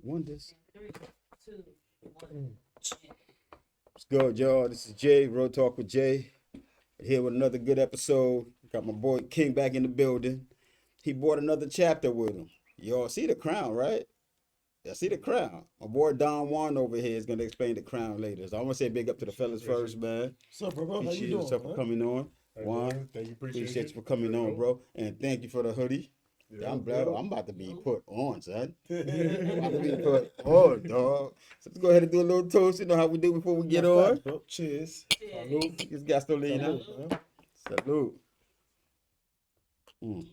Wonders. Three, two, one. What's good, y'all? This is Jay, Road Talk with Jay. Here with another good episode. Got my boy King back in the building. He brought another chapter with him. Y'all see the crown, right? Yeah, see the crown. My boy Don Juan over here is gonna explain the crown later. So I want to say big up to the fellas first, man. What's up, bro? How you Appreciate doing, yourself for man? coming on. How you Juan, doing? Thank you, appreciate you you. for coming on, bro. And thank you for the hoodie. Yeah, I'm glad. I'm about to be put on, son. I'm about to be yeah. put on, dog. So let's go ahead and do a little toast. You know how we do before we get on. Bro. Cheers. Cheers. Salute. This gasolina. Salute, man. Salute. Mm.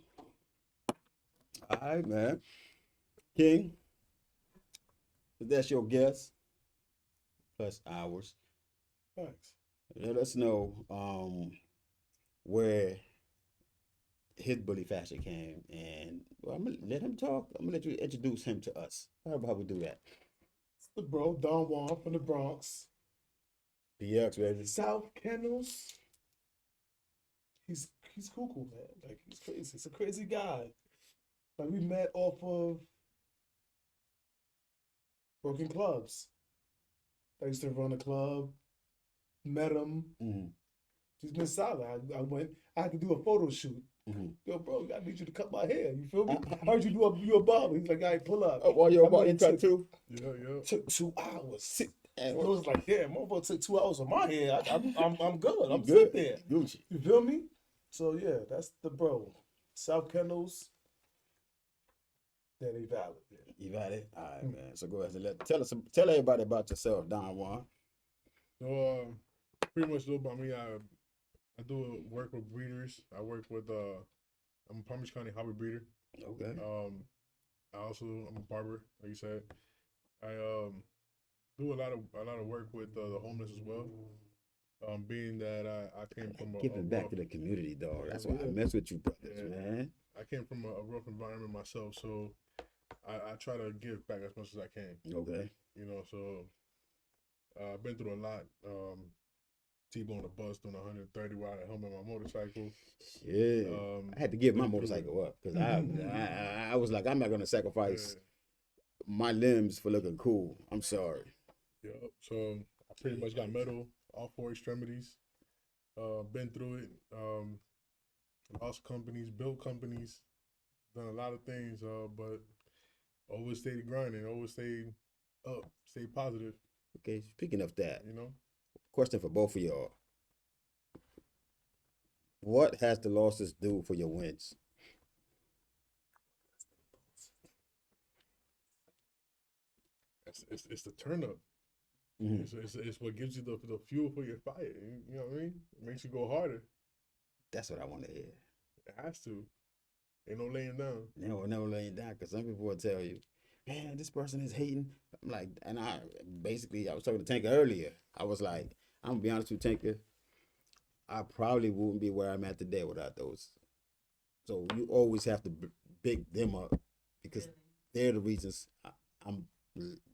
All right, man. King, if that's your guess, plus ours. Thanks. Let us know where his bully fashion came, and well, I'm gonna let him talk. I'm gonna let you introduce him to us. How about we do that? It's the bro, Don Juan from the Bronx. DX, baby. South Kennels. He's cool, man. Like, he's crazy. He's a crazy guy. Like, we met off of Broken Clubs. I used to run a club. Met him. Mm-hmm. He's been solid. I had to do a photo shoot. Mm-hmm. Yo, bro, I need you to cut my hair. You feel me? I heard you a barber. He's like, all right, pull up. Oh, while you're I about mean, you cut too? Yeah. Took 2 hours. And It was like, yeah, motherfucker took 2 hours on my hair. I'm good. I'm good. sitting there. Gucci. You feel me? So yeah, that's the bro. South Kennels. Yeah, they valid. Yeah. You got it? All right, man. So go ahead and tell everybody about yourself, Don Juan. So, pretty much a little about me. I do work with breeders. I work with I'm a Palm Beach County hobby breeder. Okay. I'm a barber, like you said. I do a lot of work with the homeless as well. Being that I came from Giving back rough, to the community, dog. That's Yeah. why I mess with you, brothers, Yeah. man. I came from a rough environment myself, so I try to give back as much as I can. Okay. You know, so I've been through a lot. T-bone a bus doing 130 while I helmet my motorcycle. Yeah. I had to give my been through motorcycle up because I was like, I'm not gonna sacrifice my limbs for looking cool. I'm sorry. Yeah. So I pretty much got metal, all 4 extremities. Been through it. Lost companies, built companies, done a lot of things. But always stayed grinding, always stayed up, stayed positive. Okay. Speaking of that, You know. question for both of y'all: what has the losses do for your wins? It's the turn up. Mhm. It's what gives you the fuel for your fire. You know what I mean? It makes you go harder. That's what I want to hear. It has to. Ain't no laying down. Never laying down because some people will tell you, man, this person is hating. I'm like, and I was talking to Tanker earlier. I was like, I'm gonna be honest with Tanker. I probably wouldn't be where I'm at today without those. So you always have to big them up because they're the reasons I'm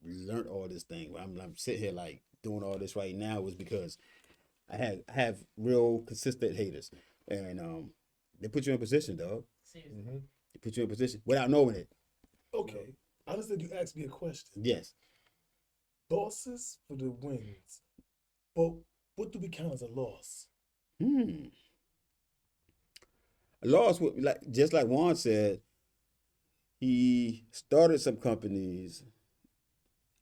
learned all this thing. I'm sitting here like doing all this right now is because I have real consistent haters, and they put you in position, dog. Seriously. Mm-hmm. They put you in position without knowing it. Okay. I understand you asked me a question. Yes. Losses for the wins. But what do we count as a loss? A loss would just like Juan said. He started some companies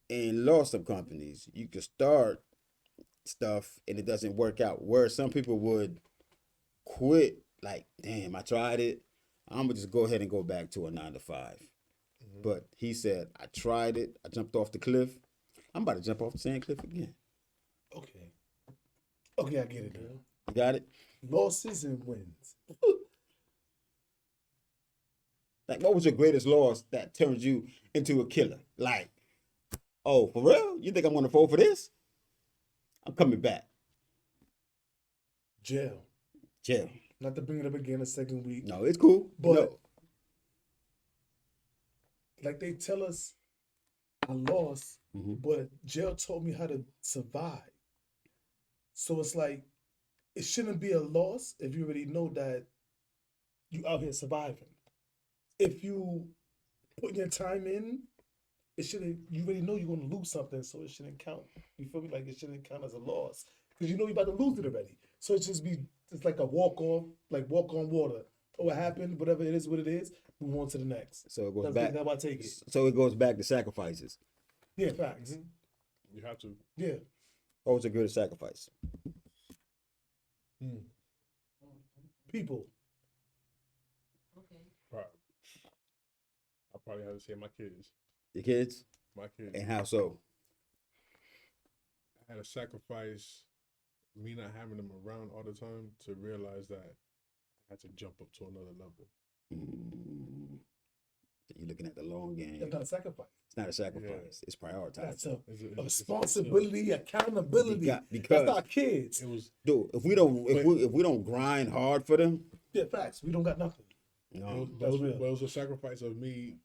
and lost some companies. You can start stuff and it doesn't work out. Where some people would quit, like, damn, I tried it. I'm gonna just go ahead and go back to a 9 to 5. Mm-hmm. But he said, I tried it. I jumped off the cliff. I'm about to jump off the same cliff again. Okay. Okay, I get it now. You got it? Losses and wins. Like, what was your greatest loss that turned you into a killer? Like, oh, for real? You think I'm gonna fall for this? I'm coming back. Jail. Jail. Not to bring it up again a second week. No, it's cool. But No. like they tell us I lost, Mhm. but jail taught me how to survive. So it's like it shouldn't be a loss if you already know that you out here surviving. If you put your time in it shouldn't. You already know you're gonna lose something, so it shouldn't count. You feel me? Like it shouldn't count as a loss because you know you're about to lose it already. So it's like a walk on water. Oh, what happened? Whatever it is, what it is. Move on to the next. So it goes That's back. how I take it. So it goes back to sacrifices. Yeah, facts. You have to. Yeah. What was a good sacrifice? People. Okay. Right. I probably have to say my kids. Your kids? My kids. And how so? I had to sacrifice me not having them around all the time to realize that I had to jump up to another level. Mm. You're looking at the long game. That's not a sacrifice. It's not a sacrifice. It's prioritized. That's It's a responsibility, accountability. Because That's our kids. It was dude, if we don't grind hard for them, Yeah, facts. We don't got nothing. no. That's real. but it was a sacrifice of me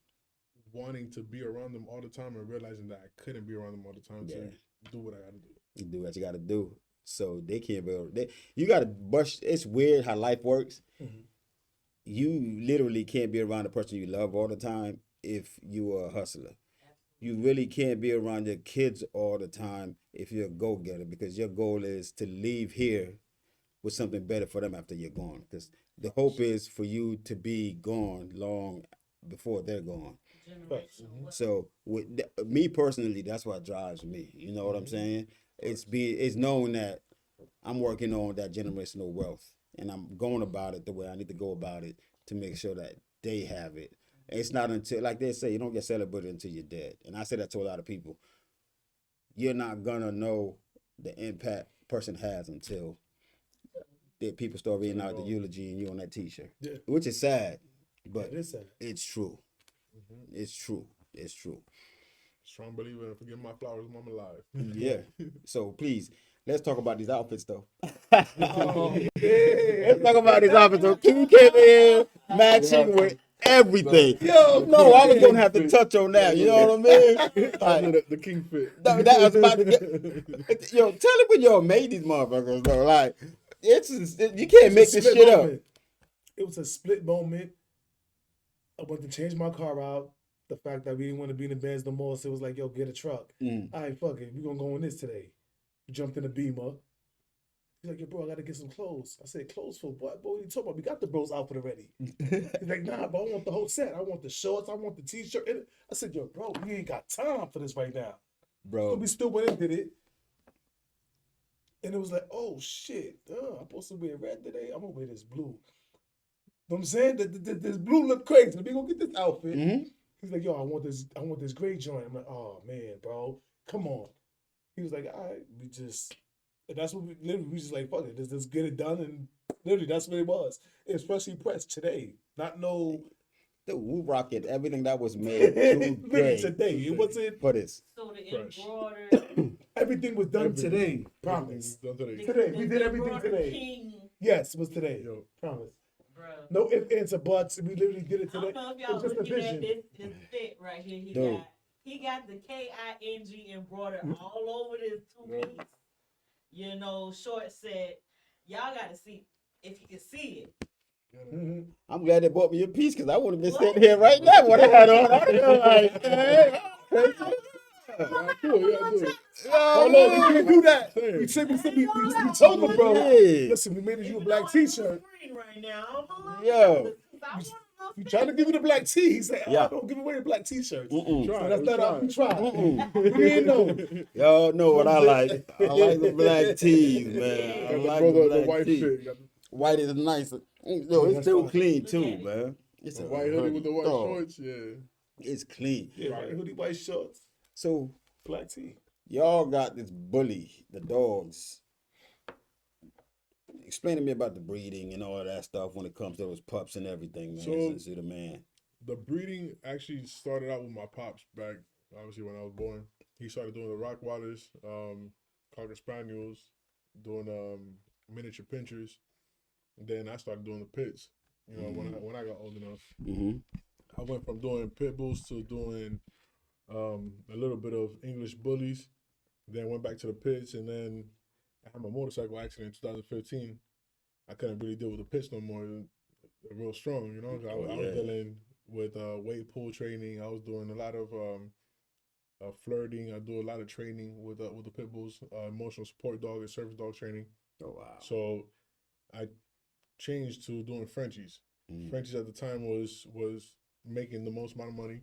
wanting to be around them all the time and realizing that I couldn't be around them all the time Yeah. to do what I got to do. You do what you got to do. So they can't be. You got to brush. It's weird how life works. Mhm. You literally can't be around the person you love all the time if you are a hustler. You really can't be around your kids all the time if you're a go-getter, because your goal is to leave here with something better for them after you're gone. Because the hope is for you to be gone long before they're gone. Generational wealth. So with me personally, that's what drives me. You know what I'm saying? It's knowing that I'm working on that generational wealth, and I'm going about it the way I need to go about it to make sure that they have it. It's not until, like they say, you don't get celebrated until you're dead. And I say that to a lot of people. You're not gonna know the impact a person has until the people start reading out the eulogy and you on that T-shirt. Yeah. Which is sad, but It is sad. it's true. It's true. It's true. Strong believer and forget my flowers, mama alive. Yeah. So please, let's talk about these outfits though. Oh, Let's talk about these outfits. So King came in matching with everything. Yo, No, I was gonna have to touch on that. You know what I mean? Like, the king fit. that was about to get. Yo, tell him when y'all made these motherfuckers though. Like, you can't make this shit up. It was a split moment. I went to change my car out. The fact that we didn't want to be in the Benz no more, so it was like, yo, get a truck. Mm. All right, fuck it. We're going to go in this today. We jumped in the Beamer. He's like, yo, bro, I got to get some clothes. I said, clothes for what? Bro, what are you talking about? We got the bros outfit already. He's like, nah, bro, I want the whole set. I want the shorts. I want the T-shirt. And I said, yo, bro, we ain't got time for this right now. So Bro, we still went and did it. And it was like, oh, shit. I'm supposed to wear red today? I'm going to wear this blue. You know what I'm saying? This blue look crazy. Let me go get this outfit. Mhm. He's like, yo, I want this gray joint. I'm like, oh man, bro, come on. He was like, all right, and that's what we just like, fuck it, let's get it done. And literally, that's what it was. Especially pressed today. Not no. dude, we rocking everything that was made Literally today today. It wasn't. for this. So the Fresh. embroidered. Everything was done Everything. today. Promise. Done today. Today, we did everything embroidered today. King, Yes, it was today. Yo. Promise. bro. No ifs, ands, or buts. We literally did it I today. don't know if It y'all was just a looking vision. at this fit right here. Dude. He got the KING embroidered all over this two-piece, short set. Y'all got to see if you can see it. Mhm. I'm glad they bought me a piece because I would have been sitting here right now when I had on. I'd have been like, hey, Yeah, too. Oh no, we can't do that. We said we told him, bro. Yeah. Listen, we made you a Even black though it's T-shirt. on the screen right now, I don't know. Yo. I want We trying to give you the black tee. He said, Yeah. don't give away the black T-shirts. Mm-mm. So that's not how we tried. Mm-mm. We didn't know. Y'all know what I like. I like the black tees, man. I Got like the the black white tees. fit. Got White is nicer. Yo, it's That's still fine. clean Look too, at it. man. It's the a white hoodie with the white dog. shorts. Yeah. It's clean. Yeah, right. Hoodie, white shorts, So black tee. y'all got this bully, the dogs. Explain to me about the breeding and all that stuff when it comes to those pups and everything, man. So- Since you're the man. The breeding actually started out with my pops back, obviously, when I was born. He started doing the Rottweilers, Cocker Spaniels, doing miniature pinchers. And then I started doing the pits, when I got old enough. Mm-hmm. I went from doing pit bulls to doing a little bit of English bullies. Then went back to the pits, and then I had my motorcycle accident in 2015. I couldn't really deal with the pits no more. They're real strong, I was yeah. dealing with weight pull training. I was doing a lot of flirting. I do a lot of training with the pit bulls, emotional support dog and service dog training. Oh wow. So I changed to doing Frenchies. Frenchies at the time was making the most amount of money.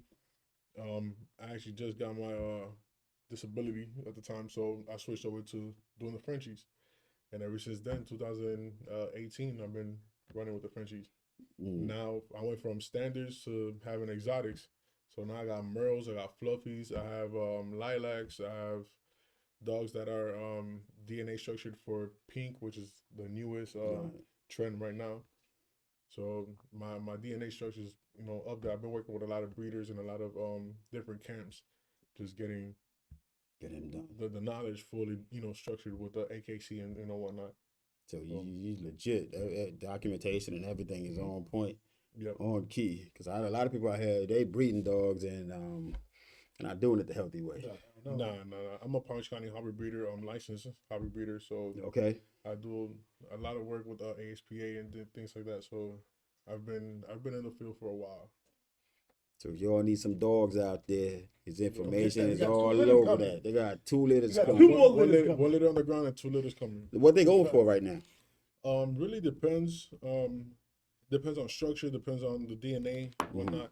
I actually just got my disability at the time, so I switched over to doing the Frenchies. And ever since then, 2018, I've been running with the Frenchies. Now I went from standards to having exotics. So now I got Merles, I got Fluffies, I have Lilacs, I have dogs that are DNA structured for pink, which is the newest trend right now. So my DNA structure is up there. I've been working with a lot of breeders and a lot of different camps, just getting him done. The knowledge fully structured with the AKC and whatnot. So you legit documentation and everything is on point. Yep. On key, because I had a lot of people out here, they breeding dogs and not doing it the healthy way. Nah. I'm a Palm Beach County hobby breeder. I'm licensed hobby breeder, so okay. I do a lot of work with ASPA and things like that. So I've been in the field for a while. So if y'all need some dogs out there, his information is all coming. over that. They got 2 litters got coming. 2 more litters coming. 1 litter on the ground and 2 litters coming. What they going for right now? Really depends. Depends on structure, depends on the DNA, whatnot.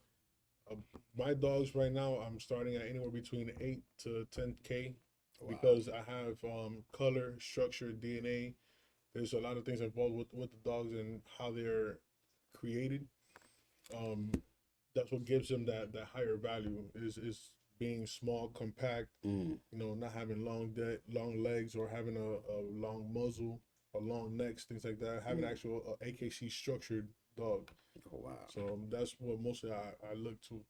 My dogs right now, I'm starting at anywhere between 8 to 10K because I have color, structure, DNA. There's a lot of things involved with the dogs and how they're created. That's what gives them that higher value is being small, compact, not having long legs or having a long muzzle, a long necks, things like that. Having actual AKC structured dog. Oh wow! So that's what mostly I look to.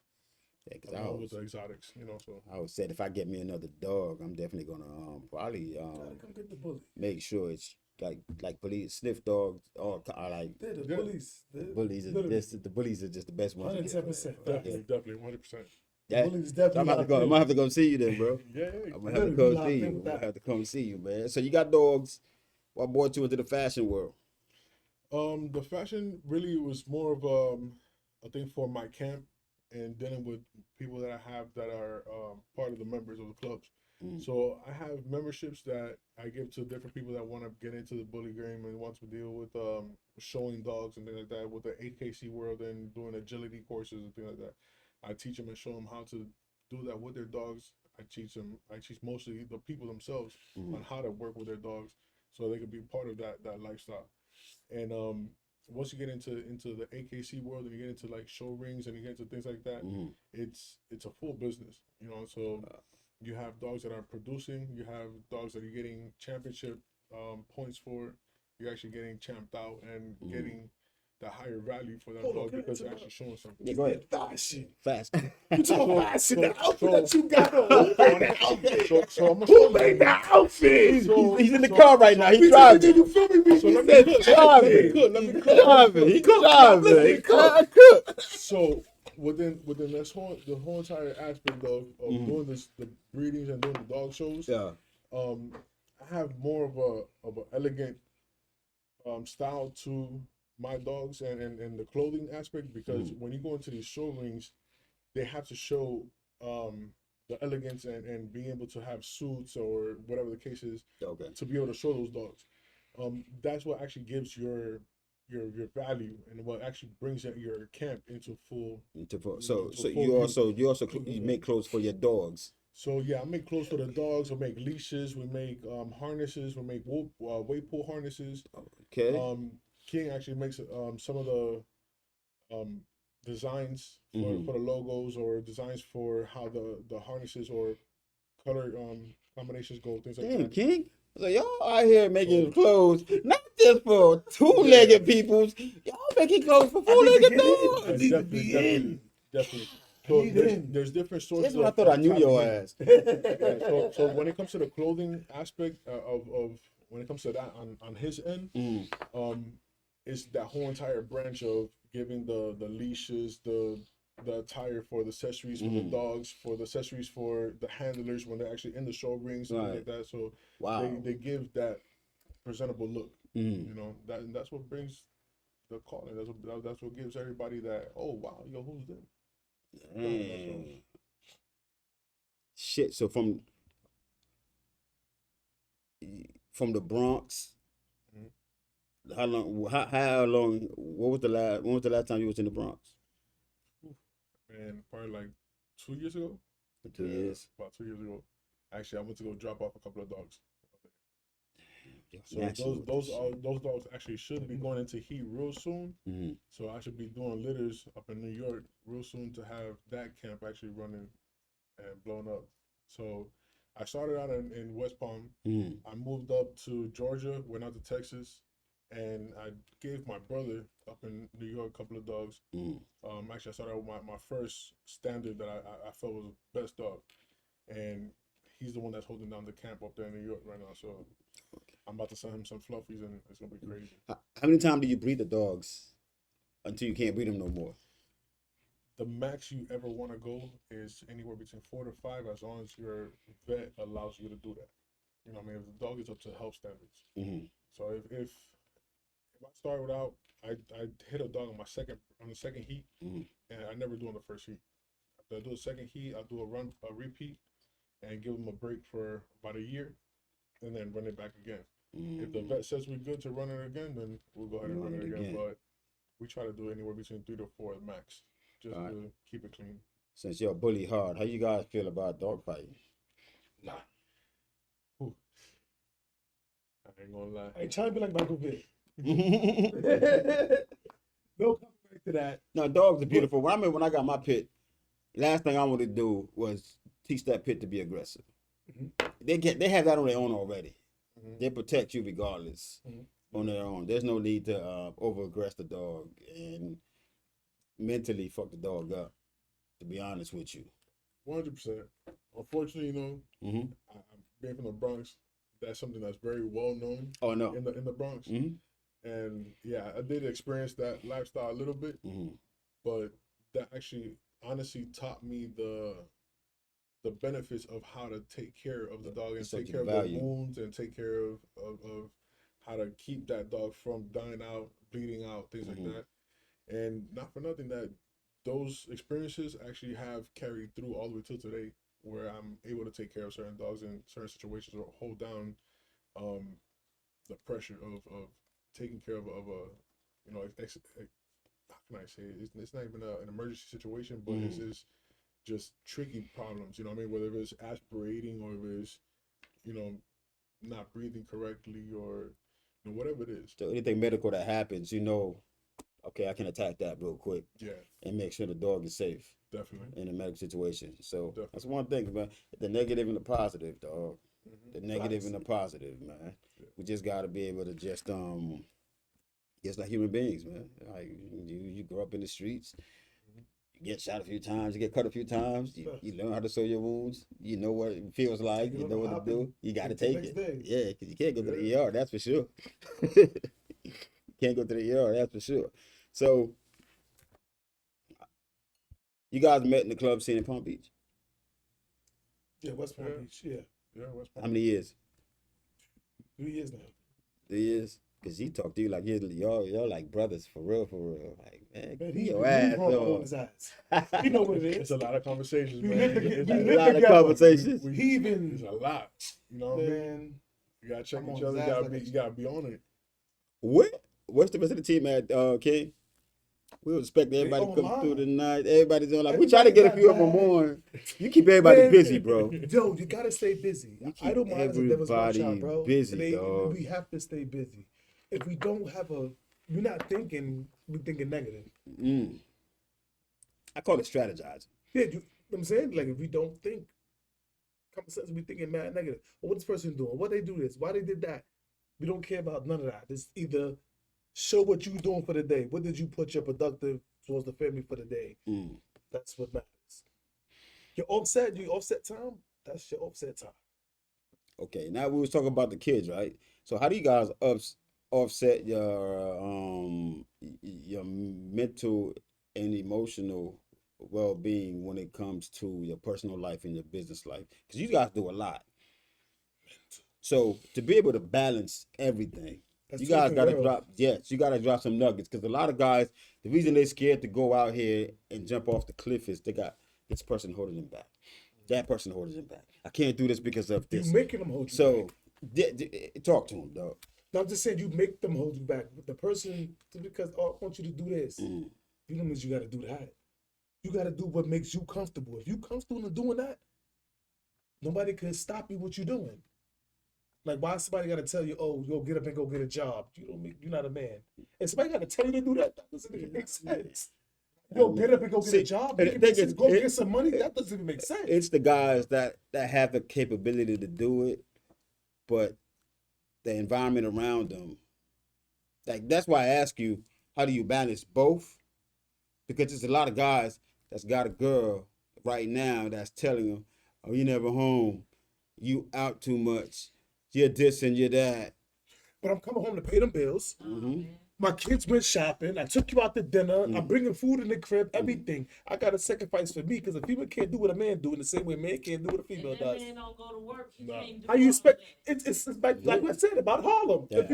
Yeah, because with the exotics, So I was said if I get me another dog, I'm definitely gonna probably come get the bully. make sure it's like police sniff dogs or like They're the bullies. bullies. The bullies are just the best ones. 110%. Definitely 100%. Yeah, Bullies definitely. I'm gonna have to go see you then, bro. Yeah. I'm gonna have to come see you. I'm gonna have to come see you, man. So you got dogs. What brought you into the fashion world? The fashion really was more of a thing for my camp and dealing with people that I have that are part of the members of the clubs. So I have memberships that I give to different people that want to get into the bully game and want to deal with showing dogs and things like that with the AKC world and doing agility courses and things like that. I teach them and show them how to do that with their dogs. I teach mostly the people themselves on how to work with their dogs so they can be part of that lifestyle. And once you get into the AKC world and you get into like show rings and you get into things like that, it's a full business, So you have dogs that are producing, you have dogs that are getting championship points for, you're actually getting champed out and getting the higher value for that dog because they're actually showing something. Yeah, go ahead. Fast. You talk fashion, the outfit that you got on. The outfit. So I'm gonna Who made that outfit? He's in the car right now. He's driving. You feel me? So let me cook. Let me cook. He's driving. So within the whole entire aspect of doing the breedings and doing the dog shows, I have more of a elegant style to my dogs and the clothing aspect because when you go into these show rings, they have to show the elegance and being able to have suits or whatever the case is to be able to show those dogs. That's what actually gives your value and what actually brings your camp into full. So you also make clothes for your dogs. So yeah, I make clothes for the dogs. We make leashes. We make harnesses. We make weight pull harnesses. Okay. King actually makes some of the designs for the logos or designs for how the harnesses or color combinations go, things like that. King. So y'all out here making clothes, not just for two-legged peoples. Y'all making clothes for four-legged dogs. Definitely. So there's different sources. That's what I thought I knew your ass. So when it comes to the clothing aspect of when it comes to that on his end, it's that whole entire branch of giving the leashes, the attire for the accessories for the dogs, for the accessories for the handlers when they're actually in the show rings, something like that. So they give that presentable look. That's what brings the calling. That's what gives everybody that, oh wow, yo, who's them? shit. So from the Bronx, how long? How long? What was the last? When was the last time you was in the Bronx? Man, probably like 2 years ago. For 2 years. About 2 years ago. Actually, I went to go drop off a couple of dogs. So Natural with this shit. those dogs actually should be going into heat real soon. Mhm. So I should be doing litters up in New York real soon to have that camp actually running and blown up. So I started out in West Palm. Mhm. I moved up to Georgia, went out to Texas, and I gave my brother up in New York a couple of dogs. Mhm. Actually, I started out with my first standard that I felt was the best dog, and he's the one that's holding down the camp up there in New York right now. So I'm about to send him some fluffies, and it's gonna be crazy. How many times do you breed the dogs until you can't breed them no more? The max you ever want to go is anywhere between 4 to 5, as long as your vet allows you to do that. You know what I mean? If the dog is up to health standards. Mm-hmm. So if I started out, I hit a dog on the second heat, Mm-hmm. and I never do on the first heat. After I do a second heat, I'll do a repeat, and give them a break for about a year, and then run it back again. Mm-hmm. If the vet says we're good to run it again, then we'll go ahead and run it again. But we try to do anywhere between 3 to 4 max, just to keep it clean. Since you're BullyHard, how you guys feel about dog fighting? Nah. Ooh. I ain't gonna lie. I ain't trying to be like Michael Vick. No, No coming back to that. dogs are beautiful. When I got my pit, last thing I wanted to do was teach that pit to be aggressive. Mm-hmm. They have that on their own already. Mhm. They protect you regardless Mhm. on their own. There's no need to over aggress the dog and mentally fuck the dog up. To be honest with you. 100%. Unfortunately, you know, Mm-hmm. I'm being from the Bronx. That's something that's very well known Oh no. in the Bronx. Mm-hmm. And yeah, I did experience that lifestyle a little bit, Mm-hmm. but that actually honestly taught me the benefits of how to take care of the dog and Such take a care of value. the wounds and take care of how to keep that dog from dying out, bleeding out, things Mhm. like that. And not for nothing, that those experiences actually have carried through all the way till today, where I'm able to take care of certain dogs in certain situations or hold down the pressure of taking care of a, you know, how can I say it? It's not even an emergency situation, but it's just tricky problems, you know what I mean? Whether it's aspirating or if it's, you know, not breathing correctly or, you know, whatever it is. So anything medical that happens, okay, I can attack that real quick Yeah, and make sure the dog is safe definitely. in a medical situation. So Definitely. that's one thing, man. The negative and the positive, dog. Mhm. The negative and the positive, man. Yeah. We just gotta be able to just like human beings, man. Like you grow up in the streets, you get shot a few times, you get cut a few times, you learn how to sew your wounds, you know what it feels like, you know what to do. You gotta take it. Yeah, because you can't go to the ER, that's for sure. Can't go to the ER, that's for sure. So you guys met in the club scene in Palm Beach. Yeah, West Palm Yeah. Beach. Yeah, Yeah, West How Palm. many years? 3 years now. 3 years? Cause he talked to you like y'all like brothers for real. Like, man, Man, keep he your ass on on. his ass. You know what it is. It's a lot of conversations, We man. live It's together. A lot of conversations. He even It's a lot. You know what I mean? man. You gotta check I'm each on other. his You ass gotta like be a- you gotta be on it. What's the rest of the team at King? We was expecting everybody to come online. through tonight. Everybody's doing like we try to Everybody get a few got of them mad. on. You keep everybody Man. busy, bro. Yo, you gotta stay busy. You I don't keep mind as a devil's watch everybody out, bro. busy, dog. We have to stay busy. If we don't have we're not thinking, we're thinking negative. I call it strategizing. Yeah, you know what I'm saying? Like if we don't think common sense, we thinking mad negative. Well, what this person doing? What they do this? Why they did that? We don't care about none of that. It's either show what you doing for the day. What did you put your productive towards the family for the day? That's what matters. You offset time, that's your offset time. Okay, now we was talking about the kids, right? So how do you guys offset your mental and emotional well-being when it comes to your personal life and your business life? Because you guys do a lot. So to be able to balance everything, That's you guys two gotta different worlds. you gotta drop some nuggets. Because a lot of guys, the reason they're scared to go out here and jump off the cliff is they got this person holding them back. that person holds him back. I can't do this because of You this. making them hold you So back. talk to him, dog. No, I'm just saying you make them hold you back. But the person, just because I want you to do this, Mm. you know means you got to do that. You got to do what makes you comfortable. If you comfortable in doing that, nobody can stop you what you're doing. Like, why somebody got to tell you, oh, go get up and go get a job? You're not a man. And somebody got to tell you to do that. That doesn't even make sense. Yo, get up and go get a job. and the thing is, Go get some money. That doesn't even make sense. It's the guys that have the capability to do it, but the environment around them. Like, that's why I ask you, how do you balance both? Because there's a lot of guys that's got a girl right now that's telling them, oh, you never home, you out too much, you're this and you're that. But I'm coming home to pay them bills. Mm-hmm. My kids went shopping. I took you out to dinner. I'm bringing food in the crib. Everything. I got to sacrifice for me because a female can't do what a man do in the same way a man can't do what a female If that does. man don't go to work, he can't do How you all expect? that. It's like I said about Harlem. Yeah. If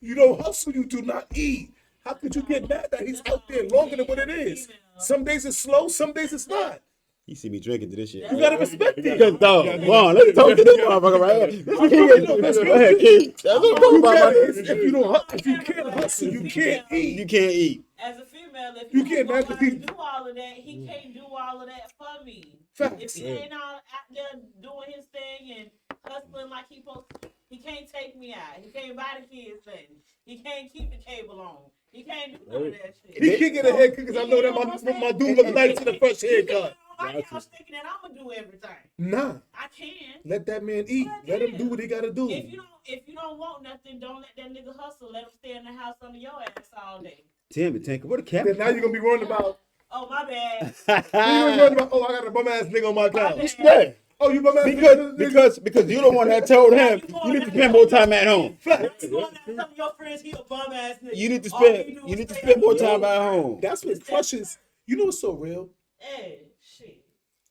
you don't hustle, you do not eat. How could you get mad that he's out there longer than what it is? Some days it's slow, some days it's not. You see me drinking to this shit. You gotta respect it. Because, dog, Juan, let's talk to this motherfucker right here. Go ahead, Keith. That's what I'm talking about, my nigga. If you can't hustle, you can't eat. You can't eat. As a female, if You he can't don't back go the out and people. do all of that, he can't do all of that for me. Facts. If he ain't out there doing his thing and hustling like he supposed to, he can't take me out. He can't buy the kids things. He can't keep the cable on. He can't do none of that shit. He can't get a haircut because I know that my dude look nice in the fresh haircut. My couch thinking that I'm gonna do everything. Nah, I can. let that man eat. Let him do what he gotta do. If you don't want nothing, don't let that nigga hustle. Let him stay in the house under your ass all day. Damn it, Tanker, what a cap. Then now you're gonna be worried about. Oh my bad. You're gonna be worried about. Oh, I got a bum ass nigga on my couch. Yeah. Oh, you bum ass nigga. Because you don't want to tell him you need to spend more time at home. You want to tell some of your friends he a bum ass nigga. You need to All he spend do you is need to stay spend up more with time you. at home. That's what crushes. You know what's so real? Hey, shit.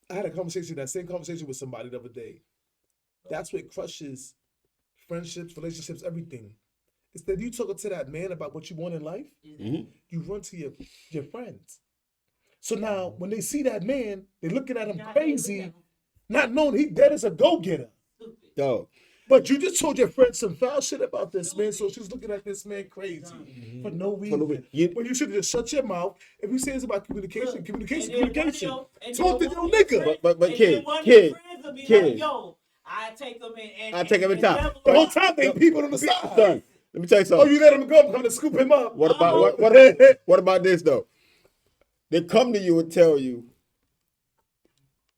I had that same conversation with somebody the other day. That's what crushes friendships, relationships, everything. Instead of you talking to that man about what you want in life, Mhm. you run to your friends. So now when they see that man, they're looking at him Now they crazy, look at him not knowing he dead as a go-getter. stupid. Dog. But you just told your friend some foul shit about this man, so she's looking at this man crazy for no reason. reason. When you should have just shut your mouth. If you say it's about communication, Look, communication, and then communication. one of your- Talk to and your then one of nigga. your But friends- kid, and then one of your kid, friends will be kid. like, yo, I take them and I take him in and time. level The whole up. time they people on the side. Son, let me tell you Oh, something. you let him go, come to scoop him up. What about what about this though? They come to you and tell you,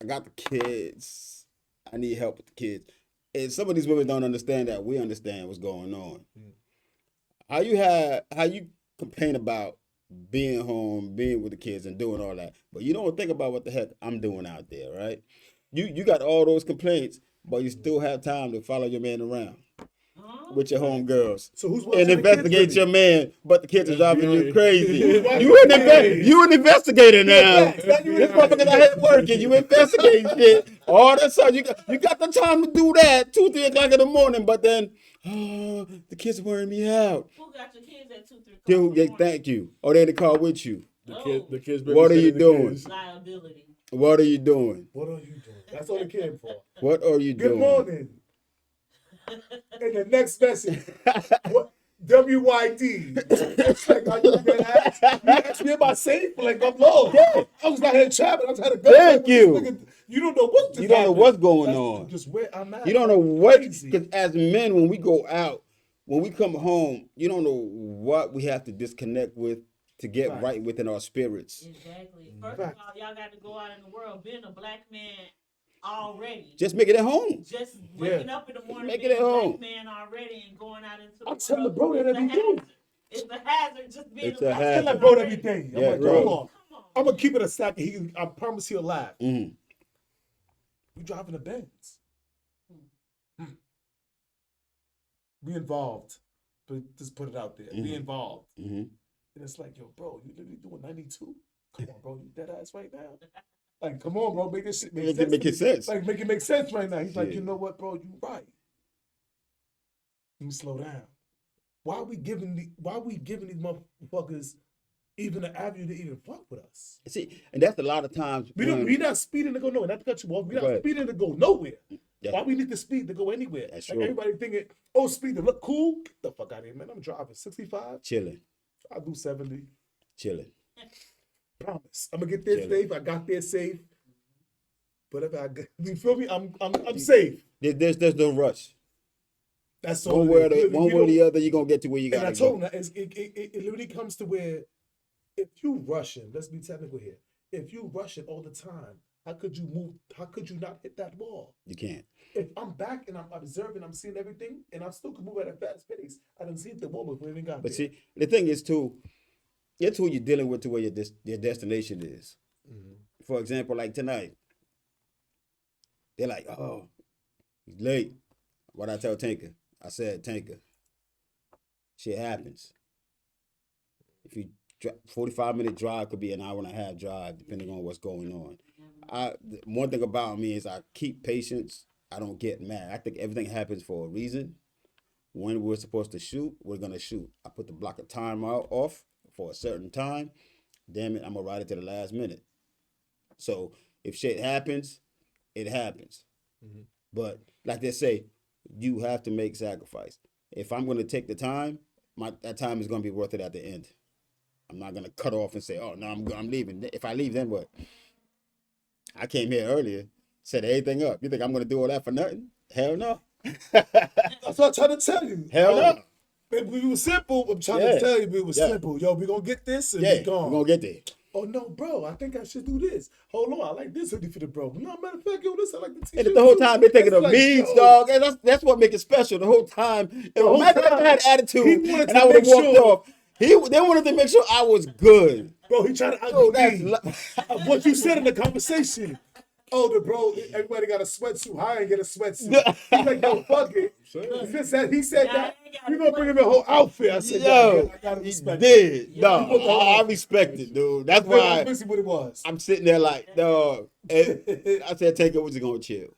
I got the kids. I need help with the kids. And some of these women don't understand that. We understand what's going on. How you complain about being home, being with the kids and doing all that, but you don't think about what the heck I'm doing out there, right? You got all those complaints, but you still have time to follow your man around with your home girls. So who's watching And the kids investigate with your man, but the kids are driving you right. crazy. watching You the kids? you an investigator now. facts. Now you This motherfucker's out here working. You investigating shit. All of a sudden, you got the time to do that 2, 3 o'clock in the morning. But then, oh, the kids are wearing me out. Who got your kids at 2, 3 o'clock? Dude, in the yeah, morning? thank you. Or they in the car with you. The kids. What are you babysitting the doing? kids. Liability. What are you doing? What are you doing? That's all they came for. What are you Good doing? morning. And the next message, what? WYD. It's like, are you dead ass? You asked me about safe? Like, I'm low. I was out here trapping. I was had a gun. Thank you. You don't know what's You don't know what's going That's on. just where I'm at. You don't know what, Crazy. because as men, when we go out, when we come home, you don't know what we have to disconnect with to get Right. right within our spirits. Exactly. First Fact. of all, y'all got to go out in the world being a black man already. Just make it at home. Just waking up in the morning, Make being it at a black home. man already and going out into the I world. tell the bro that It's a every day. hazard. It's a hazard just being It's a a black I hazard. tell man that bro already. every day. I'm Yeah, like, bro. hold on. Come on. I'm gonna keep it a stack. I promise he'll laugh. Mm-hmm. You driving a Benz. Be involved. But just put it out there. Be Mhm. involved. Mm-hmm. And it's like, yo, bro, you literally doing 92? Come on, bro, you dead ass right now. Like, come on, bro, make this shit make Make sense. it make to it me. sense. Like, make it make sense right now. He's like, Yeah. you know what, bro, you right. Let me slow down. Why are we giving these motherfuckers even the avenue to even fuck with us. See, and that's a lot of times. We not speeding to go nowhere. Not to cut you off. We not speeding to go nowhere. Why we need to speed to go anywhere? That's like true. everybody thinking, oh, speed to look cool. Get the fuck out of here, man. I'm driving 65. Chilling. I do 70. Chilling. Promise. I'm gonna get there Chilling. safe. I got there safe. But if you feel me? I'm safe. There's no rush. That's all. One way or the other, you're gonna get to where you gotta go. And I told go. him that it literally comes to where if you rushing, let's be technical here. If you rushing all the time, how could you move? How could you not hit that wall? You can't. If I'm back and I'm observing, I'm seeing everything, and I still can move at a fast pace, I didn't see the wall before we even got But there. see, the thing is too, it's who you're dealing with to where your destination is. Mm-hmm. For example, like tonight, they're like, oh, he's late. What I tell Tinker? I said, Tinker, shit happens. If you 45-minute drive could be an hour and a half drive, depending on what's going on. One thing about me is I keep patience. I don't get mad. I think everything happens for a reason. When we're supposed to shoot, we're gonna shoot. I put the block of time off for a certain time. Damn it, I'm gonna ride it to the last minute. So if shit happens, it happens. Mm-hmm. But like they say, you have to make sacrifice. If I'm gonna take the time, that time is gonna be worth it at the end. I'm not gonna cut off and say, "Oh no, I'm leaving." If I leave, then what? I came here earlier, set everything up. You think I'm gonna do all that for nothing? Hell no. That's what I'm trying to tell you. Hell no. If we were simple, I'm trying to tell you, we were simple. Yo, we gonna get this and we gone. We're gonna get there. Oh no, bro! I think I should do this. Hold on, I like this hoodie for the bro. No, matter of fact, yo, this I like the t-shirt. And the whole time they're thinking of like, means, dog. And that's what makes it special. The whole time. Imagine if I had attitude and I would have walked off. They wanted to make sure I was good. Bro, he tried to outdo me. What you said in the conversation. Oh, the bro, everybody got a sweatsuit. I ain't get a sweatsuit. He's like, yo, fuck it. He said that. You gonna bring him a whole outfit. I said, yo, I gotta respect it. Did. No, I respect it, dude. That's why That's what it was. I'm sitting there like, dog. I said, take it, we're just gonna chill.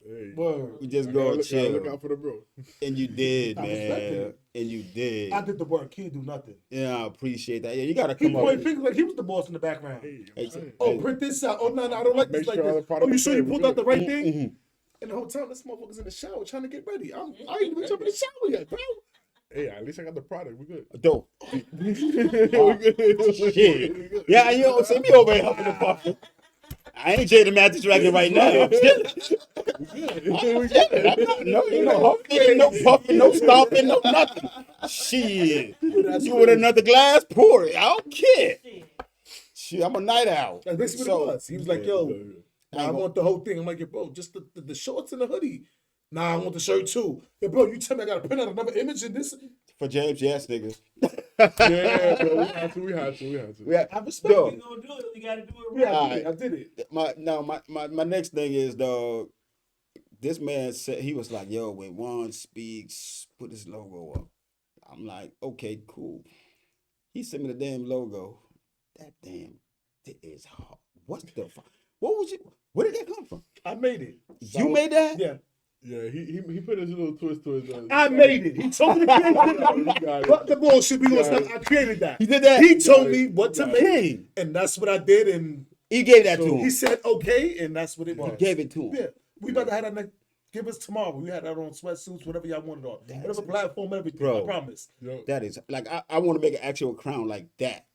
Hey, Word. We just gonna chill. Look out for the bro. And you did, man. And you did. I did the work. He didn't do nothing. Yeah, I appreciate that. Yeah, you gotta He come up. pointed fingers like he was the boss in the background. Print this out. Oh, no, I don't like Make this like sure all this. the product Oh, you sure you is pulled out the right thing? Mm-hmm. And the whole time, this motherfucker's in the shower trying to get ready. I ain't even jumping in the shower yet, bro. Hey, at least I got the product. We good. Dope. Shit. Yeah, you don't see me over here huffing and puffing. I ain't Jada Mathis Dragon right now. No, ain't no huffing, no puffing, no stomping, no nothing. Shit. You want another glass? Pour it. I don't care. Shit, I'm a night owl. That's basically what it was. He was like, yo, I want the whole thing. I'm like, yo, bro, just the shorts and the hoodie. Nah, I want the shirt too. Yo, bro, you tell me I gotta print out another image in this? For James, yes, nigga. Yeah, bro, we had to. Yeah, I respect We it. gonna do it. We gotta do it Yeah, right. I did it. My next thing is, dog, this man said, he was like, yo, when Juan speaks, put his logo up. I'm like, okay, cool. He sent me the damn logo. That damn, it is hard. What the fuck? Where did that come from? I made it. You made that? Yeah. Yeah, he put his little twist to his. I made it. He told me to create it. Fuck the bullshit. I created that. He did that? He told me what to make, Hey, and that's what I did. And he gave that to he him. said okay, and that's what it was. He gave it to him. Yeah, we better have that. Give us tomorrow. We had our own sweatsuits, whatever y'all wanted on, whatever platform, everything. Bro. I promise. Yo, That is, like, I want to make an actual crown like that.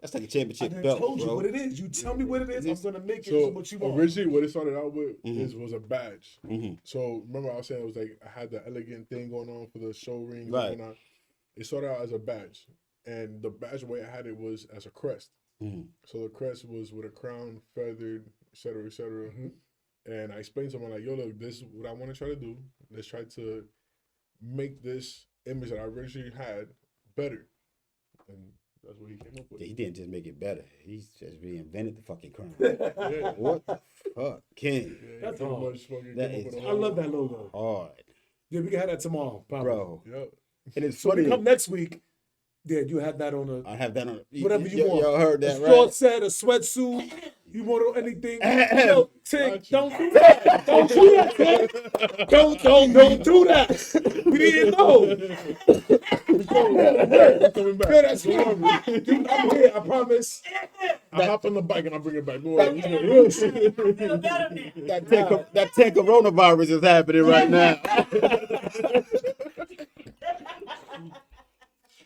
That's like a I championship done belt, told you bro. what it is. You tell me what it is. I'm gonna make it so what you want. originally, what it started out with was a badge. Mm-hmm. So remember, I was saying it was like I had the elegant thing going on for the show ring. Right. And it started out as a badge, and the badge the way I had it was as a crest. Mm-hmm. So the crest was with a crown, feathered, et cetera, et cetera. And I explained to him like, yo, look, this is what I want to try to do. Let's try to make this image that I originally had better. And that's what he came up with. He didn't just make it better. He just reinvented the fucking crown. Yeah. What the fuck, King? That's pretty hard. much fucking That came up is with a I love that logo. Hard, Yeah, we can have that tomorrow, probably. bro. Yep. And it's So funny. we come next week. Yeah, you have that on a I have that on. whatever you want. Y'all heard that, a short right? set, a sweatsuit. You want anything? Ahem. Yo, Tick, don't do that. Don't do that, Tick. Don't do that. We didn't know. We're coming back. Yeah, that's wrong. Dude, I'm here. I promise. I hop on the bike and I bring it back. Go I ahead. feel better now. That 10 coronavirus is happening right now.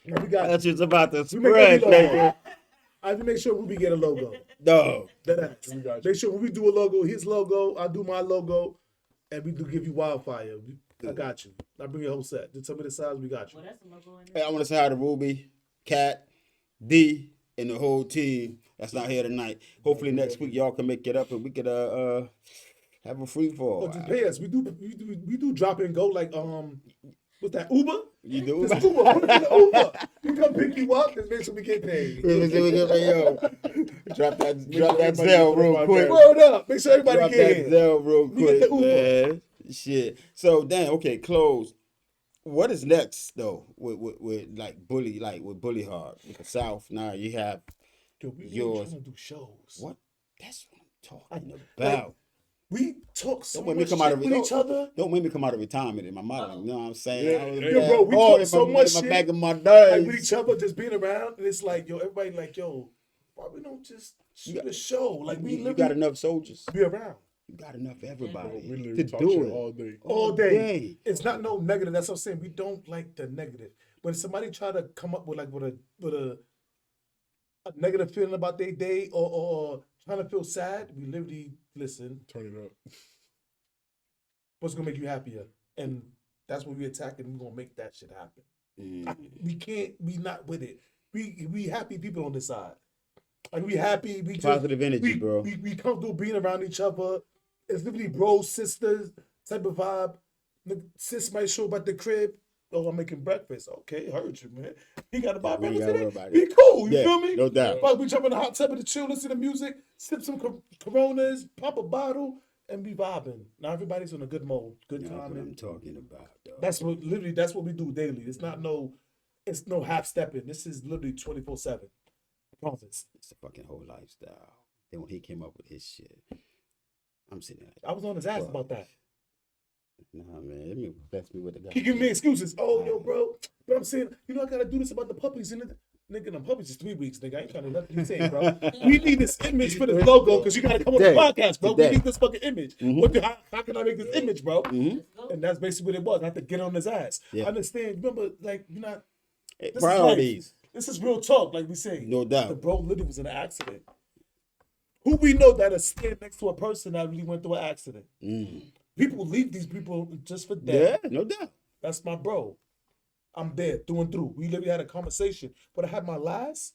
No, we got. That's just about to We make every spread, logo. baby. I have to make sure Ruby get a logo. No. That We got you. make sure when we do a logo, his logo, I do my logo, and we do give you wildfire. I got you. I bring your whole set. Just tell me the size. We got you. Well, that's a logo in Hey, there. I want to say hi to Ruby, Cat, D, and the whole team that's not here tonight. Hopefully next week y'all can make it up and we could have a free fall. Oh, just pay us. We do drop and go like what's that, Uber? You do? Just Uber. Put it in the Uber. We come pick you up. Just make sure we get paid. Yo, drop that everybody Zell put real them quick. out Word up. Make sure everybody Drop get that in. Zell real We get quick, the Uber. man. Shit. So damn. Okay, close. What is next though with like with BullyHard with the South? Now you have Yo, we really yours. trying to do shows. what? That's what I'm talking Like, about. we talk so Don't make me much come out shit of with each other. Don't make me come out of retirement in my modeling. You know what I'm saying? Yeah, I was yeah, back- bro, we oh, talk in so my- much in my shit. back in my Like days. with each other, just being around, and it's like, yo, everybody like, yo, why we don't just shoot a show? Like we you literally got enough soldiers. be around You got enough everybody We to literally talk do shit it. all day. all day. day. It's not no negative. That's what I'm saying. We don't like the negative. When somebody try to come up with a negative feeling about their day or trying to feel sad, we literally listen. Turn it up. What's gonna make you happier? And that's what we attack, and we're gonna make that shit happen. We can't be not with it. We happy people on this side. Like we happy. We just, Positive energy, bro. We comfortable being around each other. It's literally bros, sisters type of vibe. Sis might show about the crib. Oh, I'm making breakfast. Okay, heard you, man. He got to buy We ain't breakfast gotta today. worry about Be it. cool. You Yeah, feel me? no doubt. But we jump in the hot tub to chill, listen to music, sip some Coronas, pop a bottle, and be vibing. Now everybody's in a good mode, good That's what time. I'm talking about, dog. That's what we do daily. It's not it's no half stepping. This is literally 24/7. Promise. It's a fucking whole lifestyle. Then when he came up with his shit, I'm sitting there. I was on his ass Fuck. about that. Nah, man, let me bless me with the guy. He giving me excuses. Oh, yo, bro. But I'm saying, I gotta do this about the puppies. And nigga, the puppies is 3 weeks, nigga. I ain't trying to let you say, bro. We need this image for this logo because you gotta come on the Today. podcast, bro. Today. We need this fucking image. How can I make this image, bro? Mhm. Let's go. And that's basically what it was. I had to get on his ass. Yeah. I understand. Remember, like, you're not. Hey, This priorities. This is real talk, like we say. No doubt. The bro literally was in an accident. Who we know that is stand next to a person that really went through an accident? People leave these people just for death. Yeah, no doubt. That's my bro. I'm there through and through. We literally had a conversation. But I had my last,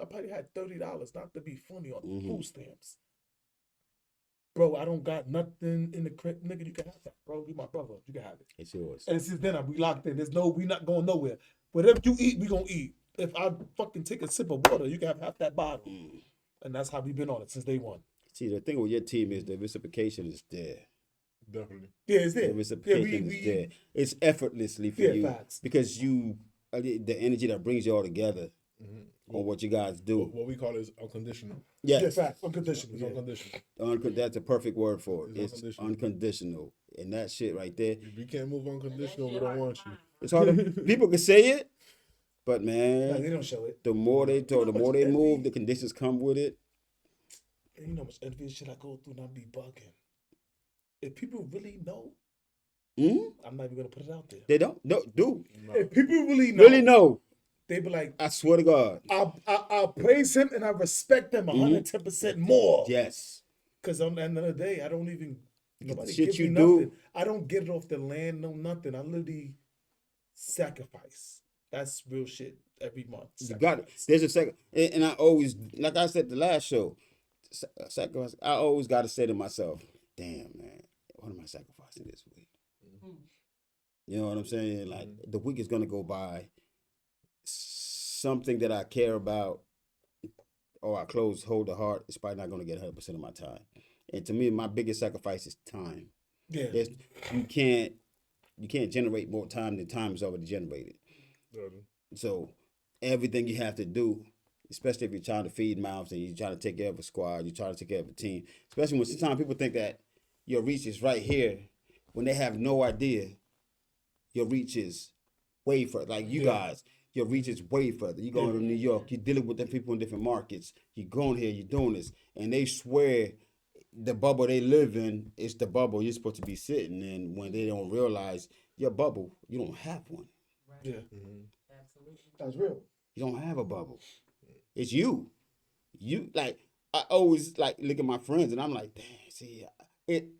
I probably had $30, not to be funny, on food stamps. Bro, I don't got nothing in the crib. Nigga, you can have that, bro. You my brother. You can have it. It's yours. And since then, we locked in. We not going nowhere. Whatever you eat, we gonna eat. If I fucking take a sip of water, you can have half that bottle. And that's how we been on it since day one. See, the thing with your team is the reciprocation is there. Definitely. Yeah, it's there. The reciprocation is there. It's effortlessly for you facts. because the energy that brings you all together on what you guys do. What we call is unconditional. Yeah, Yes, facts. Unconditional. It's Yeah. unconditional. that's a perfect word for it. It's It's unconditional. unconditional, and that shit right there. If you can't move unconditional, we don't want you. It's hard. People can say it, but No, man, they don't show it. the more they talk, the how more much they envy- move, the conditions come with it. And you know how much envious shit I go through and I be bugging. If people really know, I'm not even gonna put it out there. They don't. No, do If people really know, they be like, I swear to God. I'll praise him and I respect him 110% more. Yes. Because on the end of the day, I don't even nobody shit gives me you nothing. do. I don't get it off the land, no nothing. I literally sacrifice. That's real shit every month. You got it. There's a second, and I always, like I said the last show, sacrifice. I always got to say to myself, "Damn, man, what am I sacrificing this week?" You know what I'm saying? Like the week is gonna go by. Something that I care about, or I hold the heart, it's probably not gonna get 100% of my time. And to me, my biggest sacrifice is time. Yeah. You can't generate more time than time is already generated. Definitely. So everything you have to do, especially if you're trying to feed mouths and you're trying to take care of a squad, you're trying to take care of a team, especially when sometimes people think that your reach is right here when they have no idea your reach is way further. Like you guys, your reach is way further. You going to New York, you're dealing with them people in different markets. You're going here, you're doing this, and they swear the bubble they live in is the bubble you're supposed to be sitting in. When they don't realize your bubble, you don't have one. Right. Yeah, Absolutely. that's real. You don't have a bubble. It's you. You like I always like look at my friends and I'm like, damn, see,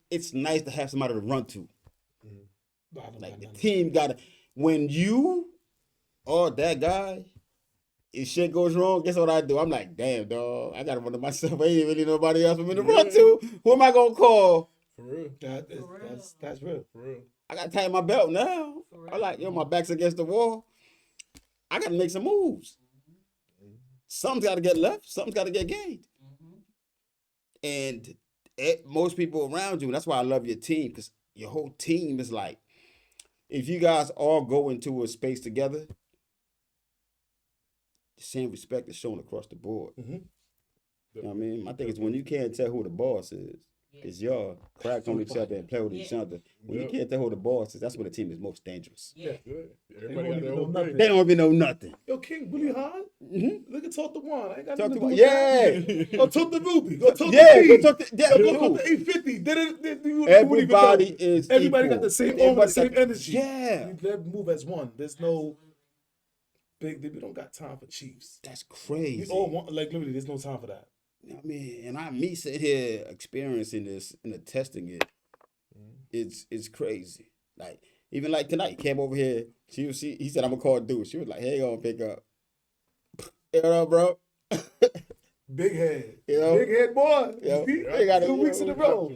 it's nice to have somebody to run to. Like the team gotta when you are that guy, if shit goes wrong, guess what I do? I'm like, damn, dog, I gotta run to myself. I ain't really nobody else for me to run to. Who am I gonna call? For real. That's real. For real. I gotta tighten my belt now. I'm like, yo, my back's against the wall. I gotta make some moves. Something's gotta get left, something's gotta get gained. And most people around you, that's why I love your team, because your whole team is like, if you guys all go into a space together, the same respect is shown across the board. You know what I mean? My thing is when you can't tell who the boss is, because y'all crack on each other and play with each other. When you can't tell who the boss is, that's when the team is most dangerous. Yeah. Everybody got their own nothing. thing. They don't even know nothing. Yo, King, BullyHard. Look at talk to Juan. I ain't got Talk nothing to to do with yeah. that. Go talk to Ruby. Go talk Yeah, to go P. talk to Go dude. talk to 850. Everybody is Everybody equal. got the same Everybody the same got- energy. Yeah. They move as one. There's no big. We don't got time for chiefs. That's We crazy. all want literally. There's no time for that. I mean, and me sitting here experiencing this and attesting it, it's crazy. Like even like tonight, he came over here. He said I'm gonna call dude. She was like, "Hey, gonna pick up." You know, bro. Big head. You know? Big head boy. Yeah. He- They got it, 2 you weeks in know. a row.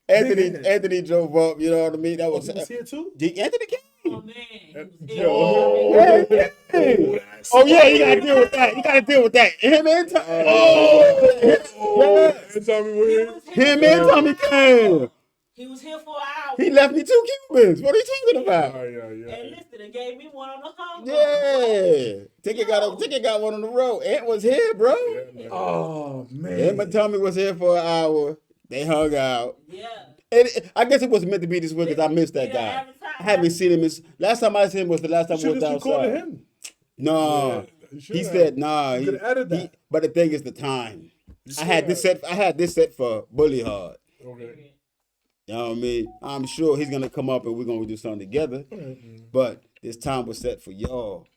Anthony drove up. You know what I mean? That Oh, was he was here too? Anthony came. Oh man. He was Yo. Yeah. Oh yeah, you gotta deal with that. You gotta deal with that. Him and Tommy. Oh, and Tommy was here. Him and Tommy came. He was here for an hour. He left me 2 Cubans. What are you talking about? Yeah. And listen, they gave me one on the home. Yeah. Ticket got one on the road. Ant was here, bro. Yeah, man. Oh man. Him and Tommy was here for an hour. They hung out. Yeah. And I guess it was meant to be this way because I missed that Yeah, guy. advertising. I haven't seen him. Last time I seen him was the last time we Should was have recorded outside. him. No. Yeah, you should He have. said, nah. You could've added that. But the thing is the time. I should had this set for BullyHard. Okay. You know what I mean? I'm sure he's gonna come up and we're gonna do something together. But this time was set for y'all.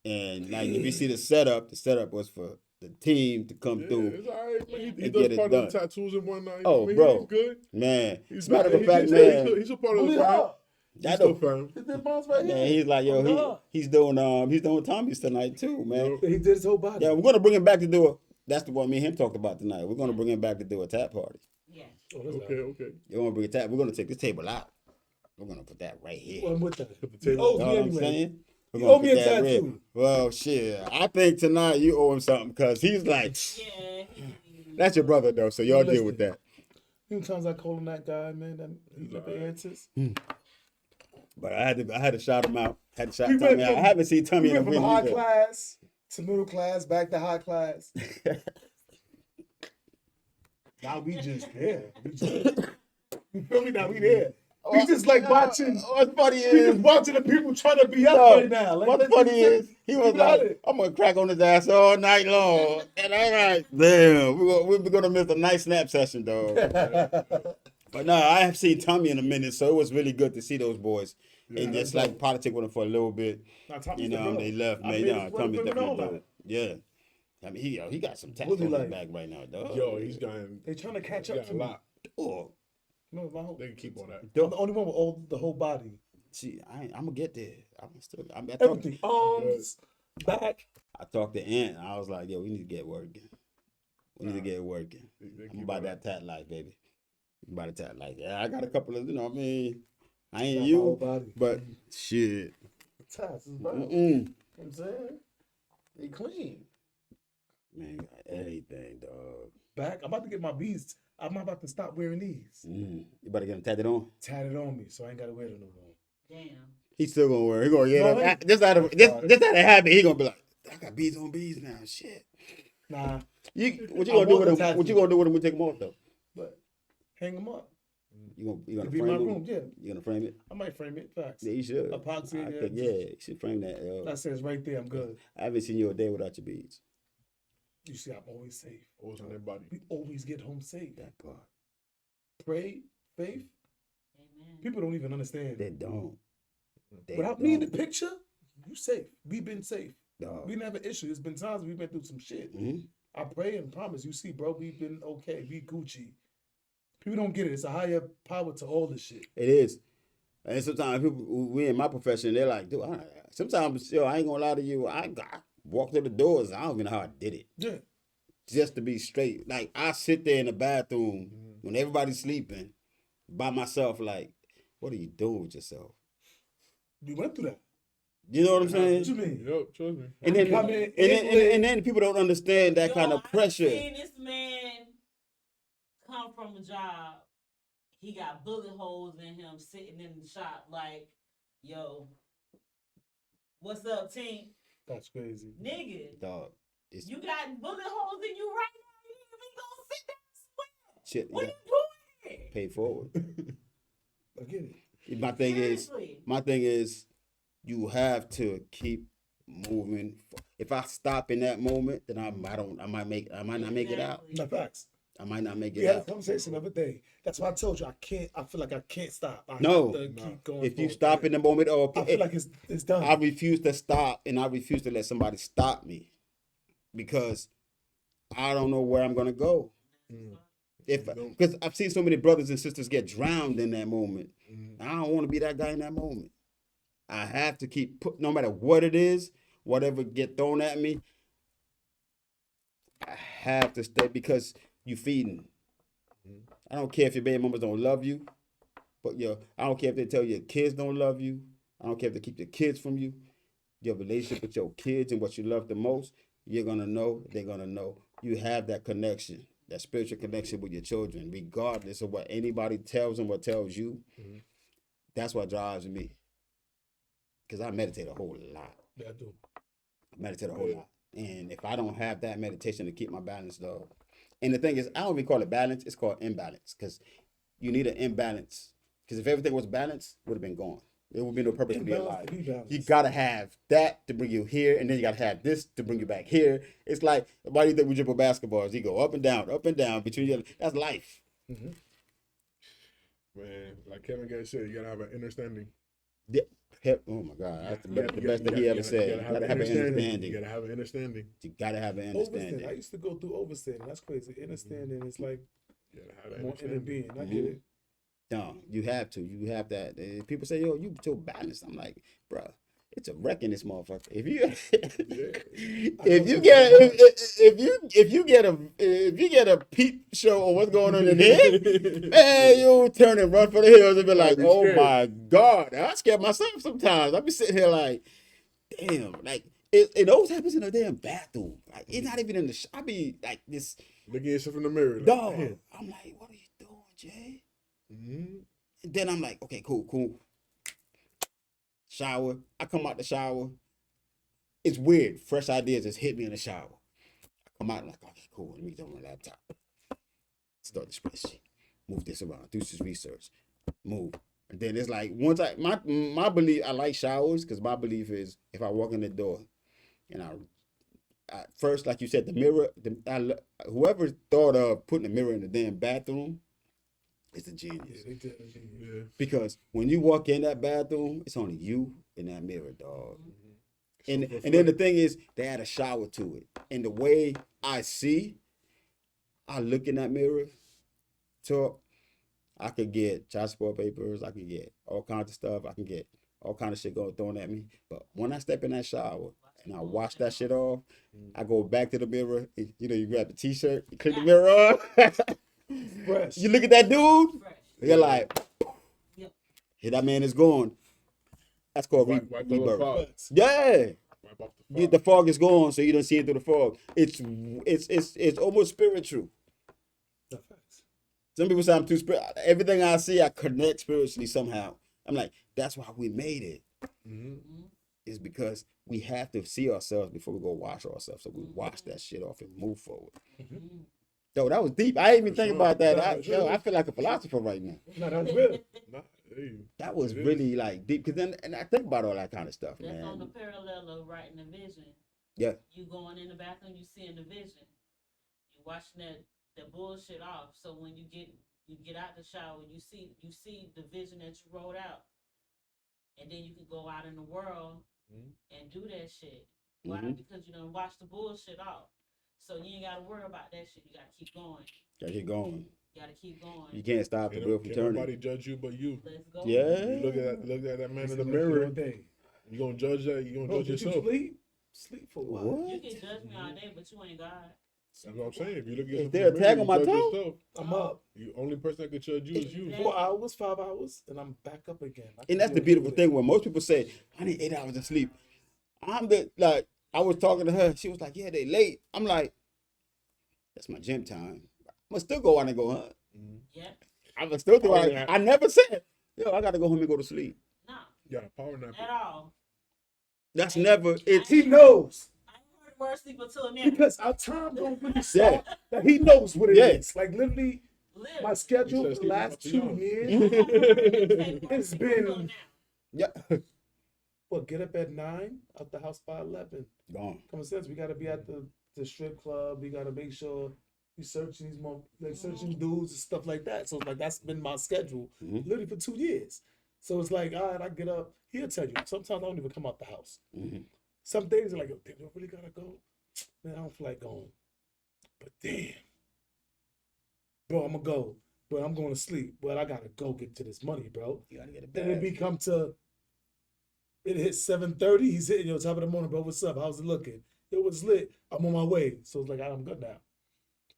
And like if you see the setup was for the team to come Yeah, through. it's all right. He And does get it part done. of the tattoos and whatnot. Oh, I mean, bro. He's good. Man. He's As a matter good. of fact, He's man. He's a part of the BullyHard. fam. That He's still don't- fam. His dead mom's right here. Man, he's like, yo, God. he's doing Tommy's tonight too, man. He did his whole body. Yeah, we're gonna bring him back to do that's the one me and him talked about tonight. We're gonna bring him back to do a tap party. Yeah. Oh, that's Okay. We're gonna bring a tap. We're gonna take this table out. We're gonna put that right here. Well, I'm with that. the He table. owes You know me what I'm anyway. saying? We're You gonna owe me put a that red. tattoo. Well, shit. I think tonight you owe him something because he's like, Yeah. that's your brother though, so y'all deal Listen. with that. How many times I call him that guy, man? That he got the answers. But I had to shout him out. Had to shout We Tommy went out. I from- haven't seen Tommy We in a went from minute high either. class to middle class, back to high class. Now we just there. You feel me? Now we there. We just like watching. What's funny We is, just watching the people trying to be up yo, right now. Like, what's funny is, he was You got like, it. I'm gonna crack on his ass all night long. And I'm like, damn, we're gonna miss a nice snap session, dog. But no, I have seen Tommy in a minute, so it was really good to see those boys. And just like politic with him for a little bit. Nah, Tommy's You the know, bro. they left, I man. made Yeah, his Tommy's women know definitely about doing it. Yeah. I mean, he got some tats What's he on his like? back right now, dog. Yo, he's gotten. They trying to catch He's up to got a me. lot. Oh, No, my whole, They can keep on that. I'm the only one with the whole body. see, I'm gonna get there. Everything. Arms, back. I talked to Ant. I was like, yo, we need to get working. We need to get working. They I'm keep about on that tat life, baby. I'm about that tat life. Yeah, I got a couple of, you know what I mean? I ain't Got my whole you, body. but shit. Tats is right. You know Mm-mm. what I'm saying? They clean. Man, got anything, dog. Back. I'm about to get my beads. I'm about to stop wearing these. You better get them tatted on. Tatted on me, so I ain't gotta wear them no more. Damn. He's still gonna wear it. He gonna get No, them. Just out of habit, he gonna be like, I got beads on beads now. Shit. Nah, What you I gonna do want with the him? What you tattoo. gonna do with him when we take him off though? but hang them up. You It'd gonna be frame my it? room, yeah. You gonna frame it? I might frame it. Facts. Yeah, you should. Epoxy, yeah. Yeah, you should frame that. That says right there, I'm good. I haven't seen you a day without your beads. You see, I'm always safe. Always on their body. We always get home safe. That part. Pray, faith. Amen. People don't even understand. They don't. They Without me in the don't. picture, you safe. We've been safe. Dog. We didn't have an issue. There's been times we've been through some shit. Mhm. I pray and promise. You see, bro, we've been okay. We Gucci. People don't get it. It's a higher power to all this shit. It is. And sometimes people, we in my profession, they're like, dude, sometimes, I ain't gonna lie to you. I walk through the doors. I don't even know how I did it. Yeah. Just to be straight. Like, I sit there in the bathroom when everybody's sleeping by myself, like, what are you doing with yourself? We went through that. You know what I'm saying? What you mean? Yep, trust me. And then, Come in, and then people don't understand that kind of I've pressure. seen this man come from a job. He got bullet holes in him sitting in the shop like, yo, what's up, team? That's crazy. Nigga, Dog. It's you got bullet holes in you right now. You ain't gonna sit there and sweat. shit. What You are you doing? pay forward. I get it. My thing is, you have to keep moving. If I stop in that moment, then I might not make it out. Exactly. No facts. I might not make We it had a out. conversation the other day. That's why I told you I feel like I can't stop. I No. have to keep going. If you forward. stop in the moment, or I feel like it's done. I refuse to stop, and I refuse to let somebody stop me because I don't know where I'm gonna go. Because I've seen so many brothers and sisters get drowned in that moment. I don't want to be that guy in that moment. I have to keep no matter what it is, whatever get thrown at me. I have to stay because you feeding. I don't care if your baby mamas don't love you, but I don't care if they tell your kids don't love you. I don't care if they keep your kids from you. Your relationship with your kids and what you love the most, you're gonna know. They're gonna know. You have that connection, that spiritual connection with your children, regardless of what anybody tells them or tells you. That's what drives me. Because I meditate a whole lot. Yeah, I do. I meditate a whole lot. And if I don't have that meditation to keep my balance, dog. And the thing is, I don't even call it balance. It's called imbalance. Because you need an imbalance. Because if everything was balanced, it would have been gone. There would be no purpose to be alive. You got to have that to bring you here. And then you got to have this to bring you back here. It's like, why do you think we dribble basketballs? You go up and down between your, that's life. Man, like Kevin Gates said, you gotta have an understanding. Yeah. Oh my God, that's the best that he ever said. You gotta have an understanding. You gotta have an understanding. You gotta have an understanding. Overstand. I used to go through overstanding. That's crazy. Understanding is like You gotta have an more inner understanding. being. I get it. No, you have to. You have that. People say, "Yo, you so balanced." I'm like, bro, it's a wreck in this motherfucker. If you get a peep show of what's going on in here, man, you turn and run for the hills and be like, Be "Oh scared. my God!" I scare myself sometimes. I be sitting here like, damn, like it always happens in a damn bathroom. Like it's not even in the. I be like this. Look at yourself in the mirror. Like, Dog. man. I'm like, what are you doing, Jay? Mhm. And then I'm like, okay, cool. Shower. I come out the shower. It's weird. Fresh ideas just hit me in the shower. I come out like, okay, cool. Let me get on my laptop. Start the spreadsheet. Move this around. Do this research. Move. And then it's like once my belief. I like showers because my belief is if I walk in the door, and I first, like you said, the mirror. Whoever thought of putting a mirror in the damn bathroom is a genius. Yeah. Because when you walk in that bathroom, it's only you in that mirror, dog. And So then the thing is, they add a shower to it. And the way I see, I look in that mirror, talk, I could get child support papers, I can get all kinds of stuff, I can get all kinds of shit going thrown at me. But when I step in that shower and I wash that shit off, I go back to the mirror, and, you grab the t-shirt, you clean the mirror off. Fresh. You look at that dude, Fresh. you're like, Yep. hey, that man is gone. That's called Wipe the little rebirth. fog. Yeah. Wipe off the The fog is gone, so you don't see it through the fog. It's almost spiritual. No facts. Some people say I'm too spiritual. Everything I see, I connect spiritually somehow. I'm like, that's why we made it. Is because we have to see ourselves before we go wash ourselves. So we wash that shit off and move forward. Yo, that was deep. I didn't even For think sure. about that. Yeah, I feel like a philosopher right now. No, that's real. Nah, hey, That was it is. really like deep. Cause then, and I think about all that kind of stuff, That's on the man. parallel of writing a vision. Yeah. You going in the bathroom, you seeing the vision. You watching that bullshit off. So when you get out the shower, you see the vision that you wrote out, and then you can go out in the world and do that shit. Why? Mhm. Because you done watch the bullshit off. So you ain't gotta worry about that shit. You gotta keep going. Gotta get going. You gotta keep going. You can't stop the wheel from Can't turning. nobody judge you but you. Let's go. Yeah. You look at that man in the Like mirror. your day. You gonna judge that? You gonna Bro, judge did you yourself? sleep? Sleep for what? What? You can judge me all day, but you ain't God. That's what I'm saying. If you look at Is yourself there in a the tag mirror, on my you judge toe? yourself. I'm up. The only person that can judge you is you. 4 hours, 5 hours, and I'm back up again. And that's the beautiful thing when most people say, I need 8 hours of sleep. I was talking to her. She was like, yeah, they late. I'm like, that's my gym time. I'm going to still go out and go hunt. Yeah. I'm going to still do Oh, it. yeah. I never said, yo, I got to go home and go to sleep. No. You got a power nap. At all. That's never, it's, He knows. I ain't heard the word sleep until now. Because our time don't really start. That he knows what it is. Yeah. Like literally, Literally. my schedule He said for the last sleep 2 up to years. It's It's been- yeah, Well, get up at 9, out the house by 11. gone. Common sense. We gotta be at the strip club. We gotta make sure we searching these searching dudes and stuff like that. So like that's been my schedule Mhm. literally for 2 years. So it's like, all right, I get up. He'll tell you. Sometimes I don't even come out the house. Mhm. Some days are like, yo, damn, I really gotta go. Man, I don't feel like going. But damn, bro, I'm gonna go. But I'm going to sleep. But I gotta go get to this money, bro. You got to get it Then it back. become to. It hits 7:30. He's hitting yo top of the morning, bro. What's up? How's it looking? It was lit. I'm on my way. So it's like I'm good now.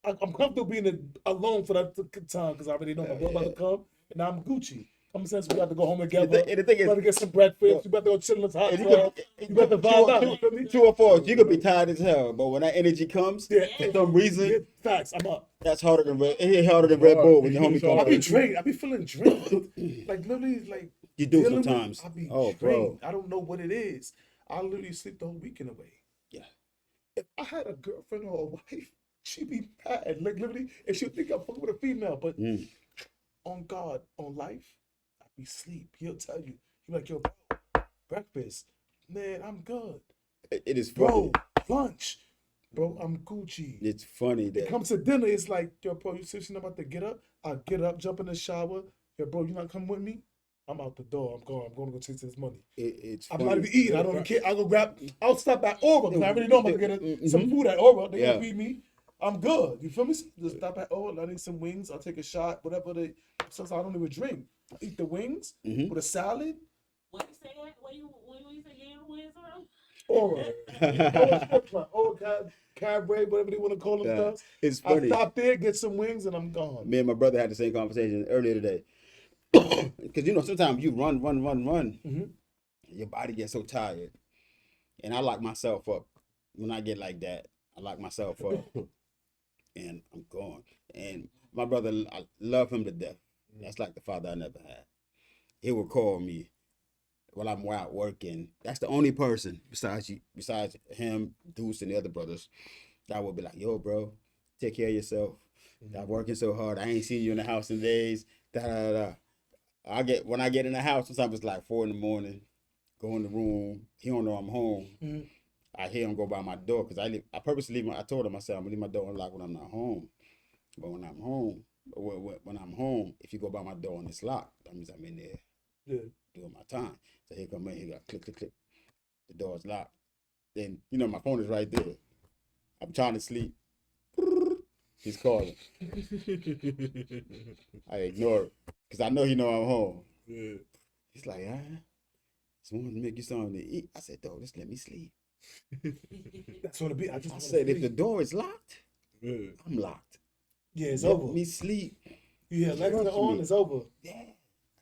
I'm comfortable being alone for that time because I already know my bro about to come, and I'm Gucci. Common sense. We got to go home together. And the thing We is, got to get some breakfast. We got to go chill in this hot and you tub. could, You got to vibe out. You feel me? True or false, you could be tired as hell, but when that energy comes, Yeah. for some reason, Yeah, facts. I'm up. that's harder than Red. It hit harder than Red Bull when your homie It's I comes. be hard. drained. I be feeling drained. Like literally, like You do dealing with- sometimes. I be Oh, drained. bro. I don't know what it is. I literally sleep the whole weekend away. Yeah. If I had a girlfriend or a wife, she'd be mad. Like literally, and she'd think I'm fucking with a female. But Mm. on God, on life, I be sleep. He'll tell you. He'll be like, yo, bro, breakfast. Man, I'm good. It is funny. Bro, lunch. Bro, I'm Gucci. It's funny It that comes to dinner, it's like, yo, bro, you seriously not about to get up? I get up, jump in the shower. Yo, bro, you not coming with me? I'm out the door. I'm going to go chase this money. it's I'm funny. not even eating. I don't even care. I'll go grab. I'll stop at Aura because I already know I'm gonna get some food at Aura. They Yeah. gonna feed me. I'm good. You feel me? Just stop at Aura. I need some wings. I'll take a shot. Whatever they. Sometimes I don't even drink. I eat the wings Mhm. with a salad. What you say? What you say? Yeah, wins around. Aura. Aura strip club. Aura cabaret, whatever they want to call Yeah. themselves. It's I funny. stop there, get some wings, and I'm gone. Me and my brother had the same conversation earlier today. Because, sometimes you run. Mhm. Your body gets so tired. And I lock myself up. When I get like that, I lock myself up. And I'm gone. And my brother, I love him to death. That's like the father I never had. He would call me while I'm out working. That's the only person besides him, Deuce, and the other brothers that would be like, yo, bro, take care of yourself. I'm working so hard. I ain't seen you in the house in days. Da da da. When I get in the house, sometimes it's like 4 a.m. Go in the room. He don't know I'm home. Mhm. I hear him go by my door because I purposely leave. I told him I said I'm gonna leave my door unlocked when I'm not home. But when I'm home, if you go by my door and it's locked, that means I'm in there Yeah. doing my time. So he come in, he got click, click, click. The door's locked. Then my phone is right there. I'm trying to sleep. He's calling. I ignore it because I know he know I'm home. Yeah. He's like, just wanted to make you something to eat. I said, dog, just let me sleep. That's what it be. I just I wanna said, if the sleep. door is locked, Yeah. I'm locked. Yeah, it's Let over. me sleep. Yeah, Alexa Trust on, me. it's over. Yeah. I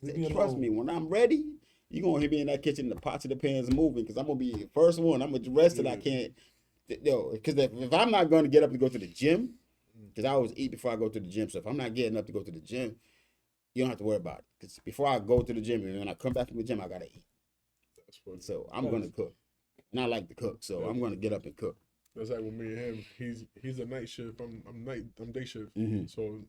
Leave said, me trust alone. me, when I'm ready, you're going to hear me in that kitchen, the pots and the pans moving, because I'm going to be the first one. I'm going to rest till I can't. Because if I'm not going to get up to go to the gym, because I always eat before I go to the gym. So if I'm not getting up to go to the gym, you don't have to worry about it. Because before I go to the gym, and when I come back from the gym, I got to eat. That's funny. So I'm going to cook. And I like to cook, so I'm going to get up and cook. That's like with me and him. He's a night shift. I'm day shift. Mhm. So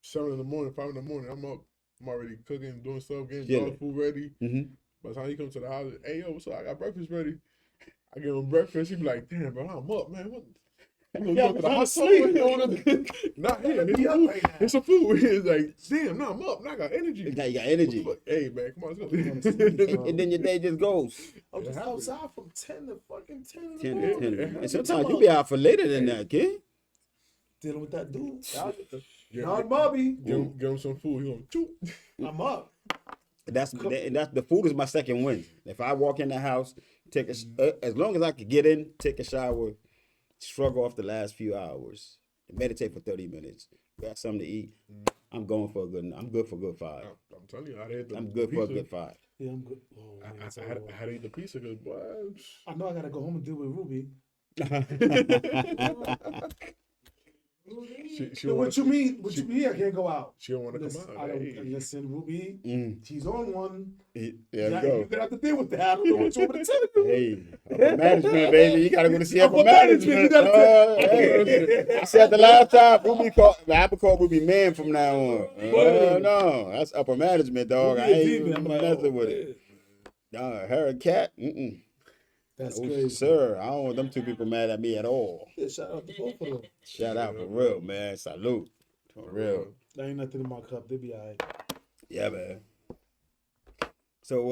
7 in the morning, 5 in the morning, I'm up. I'm already cooking, doing stuff, getting Yeah. dog food ready. Mhm. By the time he comes to the house, hey yo, so I got breakfast ready. I give him breakfast. He be like, damn, bro, I'm up, man. What? You Yeah, go to I'm the trying to hospital? sleep. Not here. Be up right now. It's some food. It's like, damn, now I'm up. Now I got energy. You got energy. Hey man, come on, let's I'm go. sleep, And then your day just goes. I'm just It happens. outside from 10 to fucking 10 in the 10 morning. to 10. it And happens. sometimes you be out for later than that, kid. Dealing with that dude. Get- Not Bobby. Give him some food. He gonna chew. I'm up. That's the food is my second win. If I walk in the house, as long as I could get in, take a shower, shrug off the last few hours, meditate for 30 minutes, got something to eat. I'm good for a good 5. I'm telling you, I had the I'm good for a pizza. good 5. Yeah, I'm good. Oh, man, I it's had over. to eat the pizza because boy. I know I gotta go home and deal with Ruby. She So what you mean? What you mean? I can't go out. She don't want to Listen, come I out. don't Hey. listen, Ruby. Mm. She's on one. There Yeah, we go. you're gonna have to deal with that. I don't know what you want me to tell you. Hey, upper management, baby. You gotta go to see upper Upper management, management. you gotta Hey. I said the last time, Ruby called, I have to call Ruby man from now on. No, that's upper management, dog. I Ruby a ain't demon. I'm even like, messing oh, with it. Her and Cat, That's oh, crazy. sir. I don't want them two people mad at me at all. Yeah, shout out to both of them. Shout out for real, man. Salute. For real. There ain't nothing in my cup. They be alright. Yeah, man. So,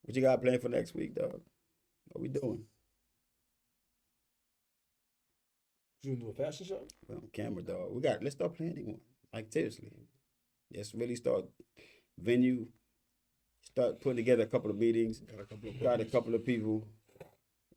what you got planned for next week, dog? What we doing? You gonna do a fashion show? Well, on camera, dog. Let's start planning one. Like, seriously. Let's really start venue. Start putting together a couple of meetings. Got a couple of people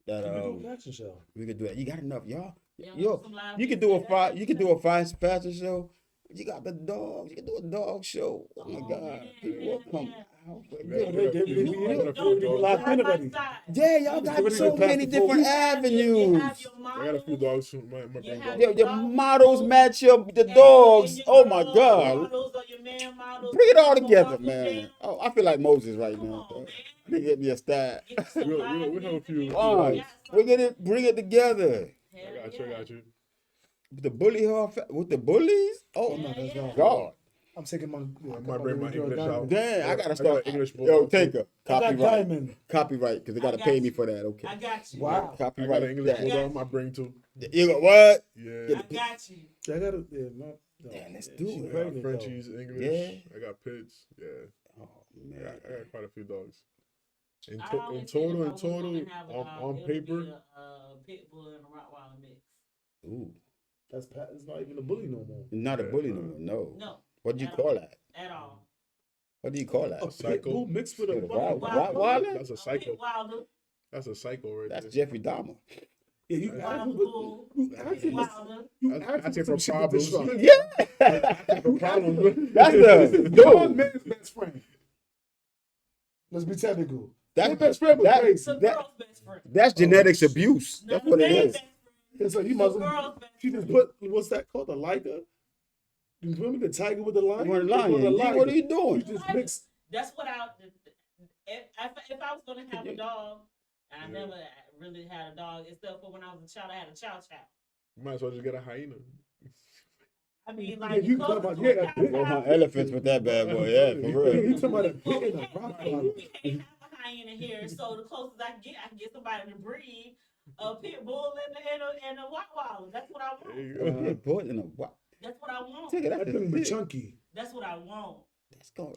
that You can do a fashion show. we could do that. You got enough, y'all. Yeah, Yo, some live you could do a music. five. You could do a fashion show. You got the dogs. You can do a dog show. Oh my Oh, God, man, people will come yeah. out. Yeah, they Don't locked in side by already. side. Yeah, y'all Just got ready so to pass many the different phone. You avenues. have your I got a few models. dogs. My You bring have dogs. Your models match the dogs. your Oh my girl God. Models or your man models. Bring it all Come together, walk man. down. Oh, I feel like Moses right Come now. on, man. They get me a stat. Get you some We'll- live we'll have a music few- and Fine. you got Bring it together. Hell I got you. The BullyHard with the bullies. Oh no, my that's not. God. I'm taking my. I might bring my English out. Damn, I gotta got start. English book. Yo, take her. I got Copyright. diamond. Copyright, because they gotta I got pay me you. for that. Okay. I got you. Wow. I got Copyright. an English that. book. I might bring too. You got what? Yeah. I got you. I got it. No. Yeah, let's do She's it. I got pregnant, though. Frenchies, English. Yeah. I got pits. Yeah. Oh I man. got quite a few dogs. In, I to, always in said if I total, was gonna have a dog, on it would paper, be a pit bull and a Rottweiler mix. Ooh. It's not even a bully no more. Not a Yeah. bully no more. No. No, What do you at call all. that? At all. What do you call that? A Psycho. pit bull mixed with a With a wild- Rottweiler? that's a A psycho. pit wilder. That's a psycho right That's there. Jeffrey Dahmer. Yeah, you Wild asked bull. You asked him. Wilder. You I asked take him for some problems. shit with the Yeah. For problems. That's the John dude. man's best friend. Let's be technical. That's Their best friend was that- crazy. It's a That- girl's best friend. That's genetics abuse. Not That's what it man's is. best friend. It's like you It's must a girl's best She just put what's that called? A liger? You remember the tiger with the lion? You want a They put lion? a liger. What are you You doing? just mix. That's what if I was gonna have a dog, and I never really had a dog, except for when I was a child, I had a chow chow. Might as well just get a hyena. I mean, Yeah, like you close talking about- to yeah, a that chow big- Go chow. hunt elephants with that bad boy. Yeah, for Yeah, real. you talking about a Well, pit we and a can't Rottweiler. have a hyena here, so the closest I can get somebody to breed a pit bull and a Rottweiler. That's what I There want. you go. Boy, in a what? That's what I want. Take it. That That's thing be the chunky. That's what I want. That's going.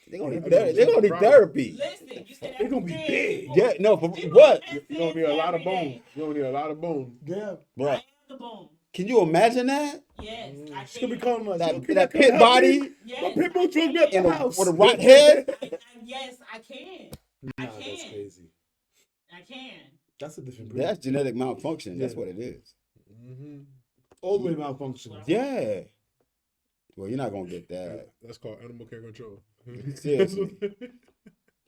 They're gonna need They're they're gonna need therapy. Listen, you said They gonna be that's big. people- Yeah, no, for people what? have You don't need a kids lot of every bone. day. You don't need a lot of bone. Yeah. Bro, I am the bone. can you imagine that? Yes, I She's gonna be can. calling us. "Yo, That can that you pit come help me?" body Yes, My pit bull drove me at the and house. with a rot head. Yes, I can. Nah, I that's can. crazy. I can. That's a different breed. That's genetic malfunction. That's Yeah. what it is. Mm-hmm. all the way malfunctioning. Yeah. Well, you're not gonna get that. That's called animal care control. Seriously.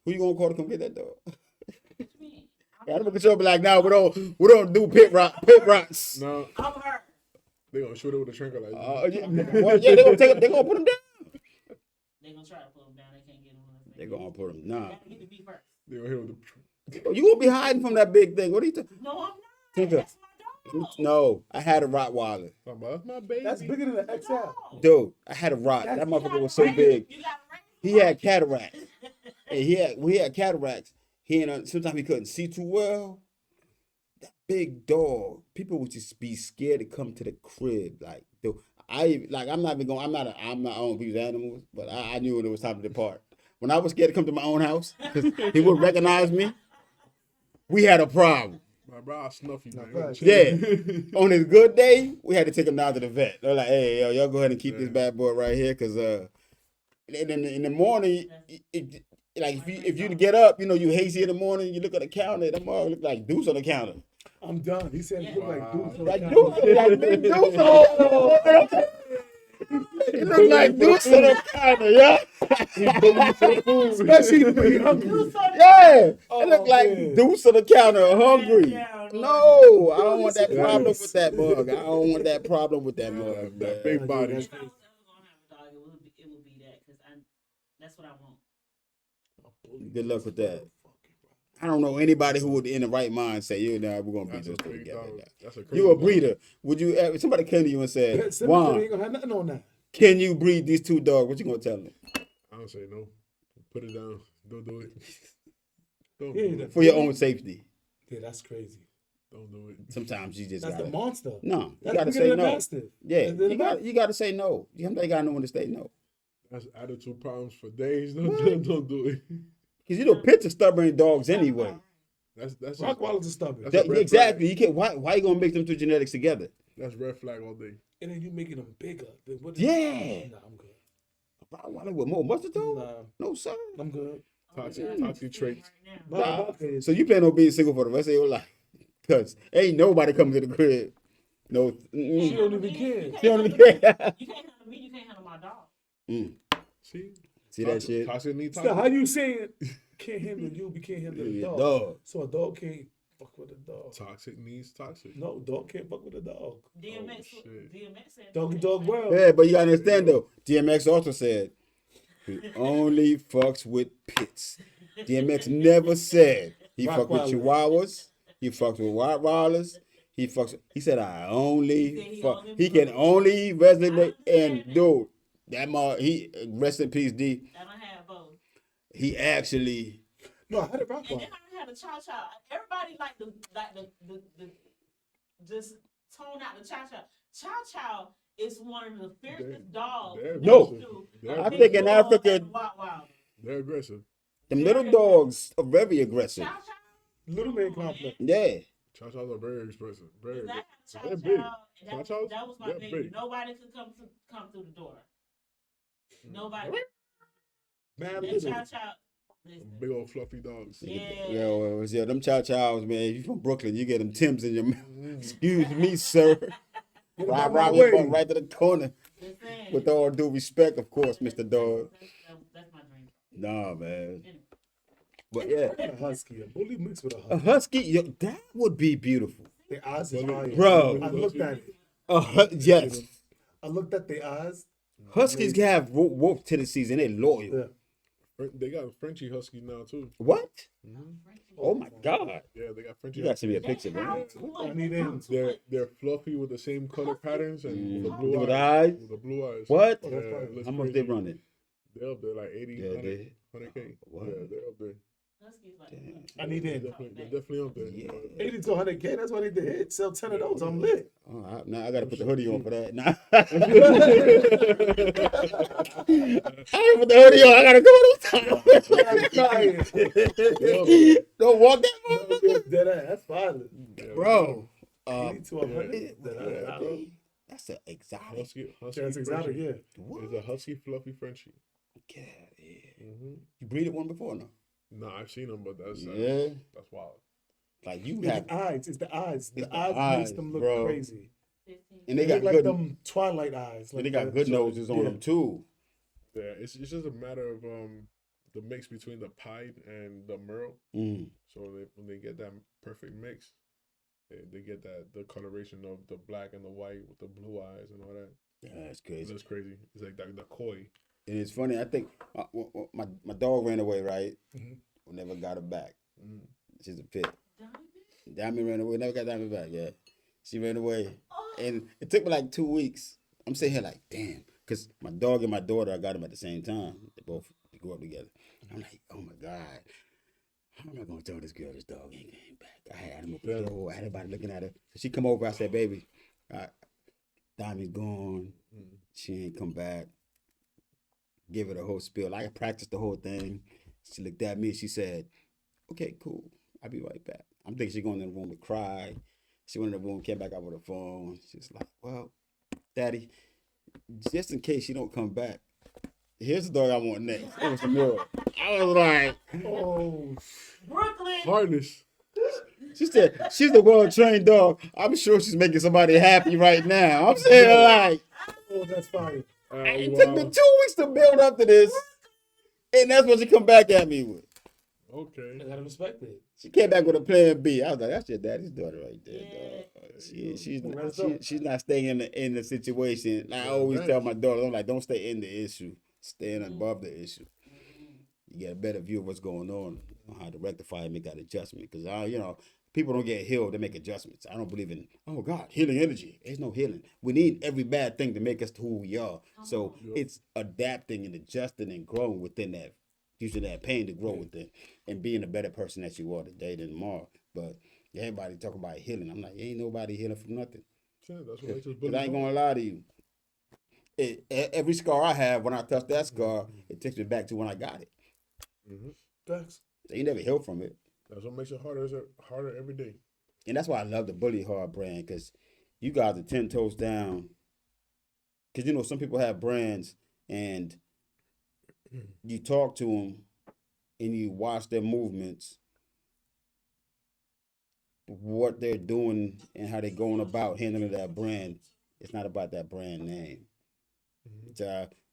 Who you gonna call to come get that dog? What you mean? Animal control be like, nah, we don't do pit rots. No, I'm her. they gonna shoot it with a tranquilizer. Well, yeah, they gonna they gonna put them down. They gonna try to pull them down. They can't get them unless They gonna put them. Nah, Gotta get to me first. They gonna hit with the. you gonna be hiding from that big thing. What are you talking? No, I'm Tinker. That's my dog. No, I had a Rottweiler. That's my baby. That's bigger than an XL. Dog. Dude, I had a Rott. That's- That You motherfucker gotta was so raise- big. You gotta raise He him had right. cataracts. And we had cataracts. Sometimes he couldn't see too well. That big dog. People would just be scared to come to the crib. Like, dude, I'm not even going. I'm not on these animals, but I knew when it was time to depart. When I was scared to come to my own house because he would recognize me, we had a problem. My bro, I'll snuff you, man. Right. Yeah. On his good day, we had to take him down to the vet. They're like, hey, yo, y'all go ahead and keep this bad boy right here, cause in the morning, like if you get up, you hazy in the morning, you look at the counter, that mother look like Deuce on the counter. I'm done. He said he looked like Deuce. Like Deuce, like big Deuce. It look like Deuce on the counter, yeah. Especially when he hungry. Yeah, Oh, it look like man. Deuce on the counter, hungry. Yeah, No, I don't want that Yes. problem with that mug. I don't want that problem with that mug. That man. big body. If I was ever gonna have a dog, it would be that, because that's what I want. Good luck with that. I don't know anybody who would, in the right mind, say, "You know, we're gonna breed That's a those two big together." dog. Yeah. That's a crazy You a dog. breeder? Would you? If somebody came to you and said, Cemetery "Juan, ain't gonna have nothing on that. can you breed these two dogs?" What you gonna tell them? I don't say no. Put it down. Don't do it. Don't Yeah, do that- it. For your own safety. Yeah, that's crazy. Don't do it. Sometimes you just That's gotta. the monster. No, you That's gotta bigger say than a no. mastiff. Yeah, That's the you gotta say no. Sometimes you gotta know when to say no. That's attitude problems for days. Don't do it. Because pits are stubborn dogs anyway. That's Rottweilers are stubborn. That's a red Exactly. You can't. Why you gonna mix them two genetics together? That's red flag all day. And then you making them bigger. Then what Yeah. Nah, I'm good. Rottweiler with more muscle tone? Nah, No, sir. I'm good. Toxic traits. Nah, Nah. okay. So you plan on being single for the rest of your life? Cause ain't nobody coming to the crib. No. She don't even care. She don't even care. You can't handle me. You can't handle my dog. See that shit? Toxic need So toxic. how you saying can't handle you, but can't handle the Yeah, dog? dog. So a dog can't fuck with a dog. Toxic needs toxic. No, dog can't fuck with a dog. DMX shit. said Doggy dog world. Yeah, but you gotta understand though. DMX also said he only fucks with pits. DMX never said he fuck with Rottweilers. Chihuahuas. He fucks with Rottweilers. He said I only He said he fuck. only He can fuck. only resonate. I And understand that. dude, that mother, he rest in peace, D. I don't have both. He actually. No, I had a And Rottweiler. then I had a chow chow. Everybody like the just tone out the chow chow. Chow chow is one of the fiercest dogs. they're No. next They're to I Pit think in Bull Africa- and Rottweiler. They're aggressive. Them little dogs are very aggressive. Chow chow. Little man complex. Yeah. Chow chows are very expressive. Very Because I aggressive. had a chow They're big. chow, and Chow that chows? was my They're baby. big. Nobody could come through the door. Nobody. Man, That little. chow chow. Listen. Big old fluffy dogs. Yeah. Them chow chows, man. If you from Brooklyn, you get them Timbs in your mouth. Excuse me, sir. out Right, my way. right to the corner. Listen. With all due respect, of course, Mr. Dog. That's my dream. Nah, man. But yeah, A husky. A bully mixed with a a husky. husky, yo, that would be beautiful. Their eyes is fire. Bro. I looked at it. Yes. I looked at their eyes. Huskies can have wolf tendencies and they're loyal. Yeah. They got Frenchie Huskies now too. What? Oh my God. Yeah, they got Frenchie You got to Huskies. see me a picture, man. I need them. They're fluffy with the same color patterns and with the blue With eyes. eyes? With the blue eyes. What? Oh, that's Yeah, fire. it looks How much crazy. they running? They're up there like 80, Yeah, 100, they- 100K. What? Yeah, they're up there. Huskies like Damn. I need They're them. definitely up there. Yeah. 80 to 100K. That's what I need to hit. Sell 10 of those. I'm lit. Oh, now I got to put the hoodie on for that. Nah. I put the hoodie on. I got to come on. Don't walk that motherfucker. Dead ass. That's fine. Bro. 80 to 100. That's an exotic. Husky That's exotic, Frenchie. yeah. What? It's a husky fluffy Frenchie. Get out of here. Mm-hmm. You breeded one before, no? No, I've seen them, but that's Yeah. that's wild. Like you It's have, the eyes. It's the eyes. It's The the eyes eyes, makes them look bro. crazy. 15. and they They got look like good. them Twilight eyes. They got that. good noses on Yeah. them too. Yeah, it's just a matter of the mix between the Pied and the Merle. Mm. So when they get that perfect mix, they get the coloration of the black and the white with the blue eyes and all that. Yeah, that's crazy. It's crazy. It's like the koi. And it's funny. I think my dog ran away. Right. Mhm. We never got her back. Mm. She's a pit. Diamond? Diamond ran away. Never got Diamond back. Yeah, she ran away, and it took me like 2 weeks. I'm sitting here like, damn, because my dog and my daughter, I got them at the same time. They both grew up together. I'm like, oh my god, how am I gonna tell this girl this dog ain't came back? I had him up the door. I had everybody looking at her. So she come over. I said, baby, Diamond's gone. She ain't come back. Give her the whole spiel. I practiced the whole thing. She looked at me. She said, okay, cool. I'll be right back. I'm thinking she's going in the room to cry. She went in the room, came back out with her phone. She's like, well, Daddy, just in case she don't come back, here's the dog I want next. It was a girl. I was like, Oh, Brooklyn. Hardness. she said, she's a well-trained dog. I'm sure she's making somebody happy right now. I'm saying like, oh, that's fire. it took me 2 weeks to build up to this. And that's what she come back at me with. Okay. I gotta respect it. She came back with a plan B. I was like, that's your daddy's daughter right there, Yeah. dog. She's not staying in the situation. I always tell my daughter, I'm like, don't stay in the issue. Stay in above the issue. You get a better view of what's going on how to rectify and make that adjustment. Because, people don't get healed, they make adjustments. I don't believe in, oh God, healing energy. There's no healing. We need every bad thing to make us to who we are. So it's adapting and adjusting and growing within that, using that pain to grow within and being a better person that you are today than tomorrow. But everybody talk about healing. I'm like, ain't nobody healing from nothing. Yeah, that's what makes us Because I ain't gonna lie to you. Every scar I have, when I touch that scar, it takes me back to when I got it. Thanks. So you never heal from it. That's what makes it harder every day. And that's why I love the BullyHard brand, because you guys are 10 toes down. Because, some people have brands and you talk to them and you watch their movements, what they're doing and how they're going about handling that brand. It's not about that brand name.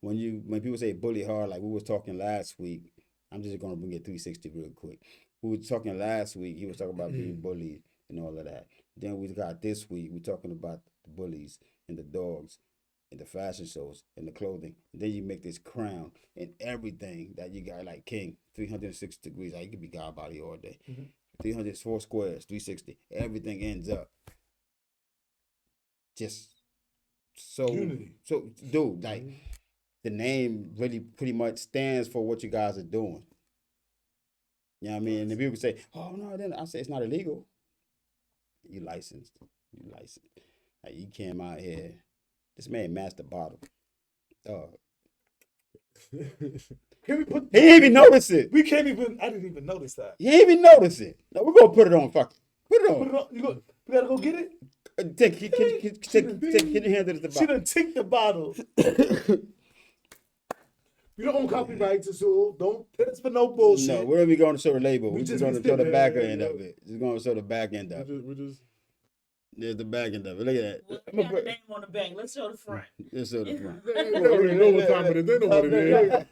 When people say BullyHard, like we was talking last week, I'm just going to bring it 360 real quick. We were talking last week, he was talking about being bullied and all of that. Then we got this week, we're talking about the bullies and the dogs and the fashion shows and the clothing. And then you make this crown and everything that you got, like King, 360 degrees. Like, you could be God body all day. 304 squares, 360. Everything ends up just so Unity. So, dude, like the name really pretty much stands for what you guys are doing. You know what I mean? And if people say, "Oh no," then I say it's not illegal. You licensed. Like, you came out here. This man matched the bottle. Can we put? He didn't even notice it. We can't even. I didn't even notice that. He didn't even notice it. No, we're gonna put it on. Fuck it. Put it on. Put it on. We gotta go get it. Can you handle the She bottle? done take the bottle. You don't own copyrights, so don't put us for no bullshit. No, we're not going to show the label. We're We just just going to be show the sitting back there, end of it. Just going to show the back end of it. We just There's the back end of it. Look at Well, that. we got the name on the back. Let's show the front. Let's show the front. they already know what time it is. They know what it is.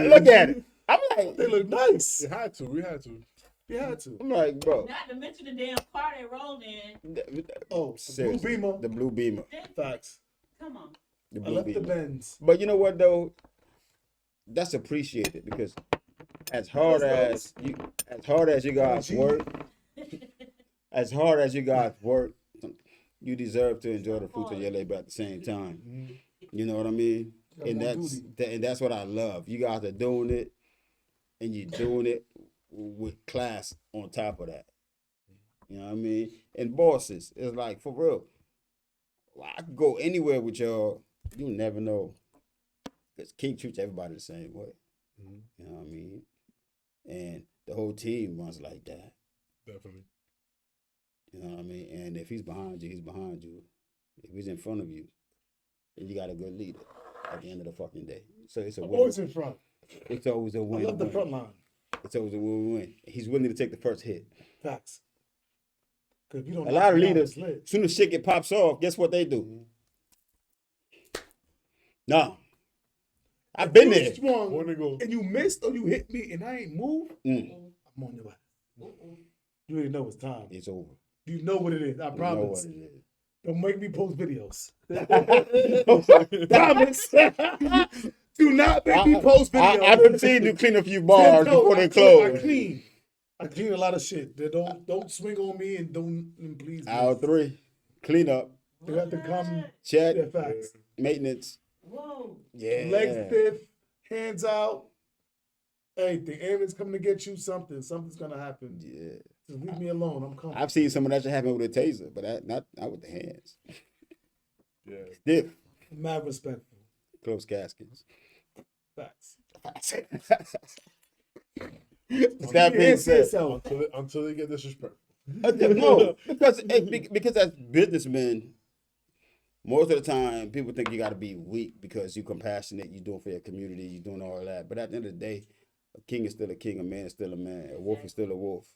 Look at it. I'm like, They look nice. We had to. You had to. I'm like, bro. Not to mention the damn car they rolled in. Oh, the Seriously, blue beamer. The blue beamer. Facts. Come on. The I blue left the beamer. Benz. But you know what though? That's appreciated because as hard as you guys work, you deserve to enjoy the fruits of your labor at the same time. You know what I mean? And that's what I love. You guys are doing it, and you're doing it with class on top of that. You know what I mean? And bosses, it's like, for real, I could go anywhere with y'all. You never know. Because King treats everybody the same way. You know what I mean? And the whole team runs like that. Definitely. You know what I mean? And if he's behind you, he's behind you. If he's in front of you, then you got a good leader at the end of the fucking day. So it's a win. Always in front. It's always a I win. love the front line. It's always a win-win. He's willing to take the first hit. Facts. Because you don't. A lot of leaders, as soon as shit get pops off, guess what they do? No. I've been there. Where'd they go? And you missed or you hit me and I ain't moved. Mm. I'm on your ass. You already know it's time. It's over. You know what it is. I You know promise. what it is. Don't make me post videos. Promise. Do not make me post videos. I've seen you clean a few bars before they close. I clean. I clean a lot of shit. They don't swing on me and please. Hour 3, clean up, They have to come. What? check, Yeah, facts. maintenance. Whoa. Yeah. Legs stiff, hands out, anything. Ambulance coming to get you. Something's gonna happen. Yeah. Just leave me alone. I'm comfortable. I've seen some of that shit happen with a taser, but not with the hands. Yeah. Stiff, Mad respectful. close caskets. Facts. That being said, Until they get disrespectful. no, because as businessmen, most of the time people think you got to be weak because you're compassionate, you're doing for your community, you're doing all that. But at the end of the day, a king is still a king, a man is still a man, a wolf is still a wolf.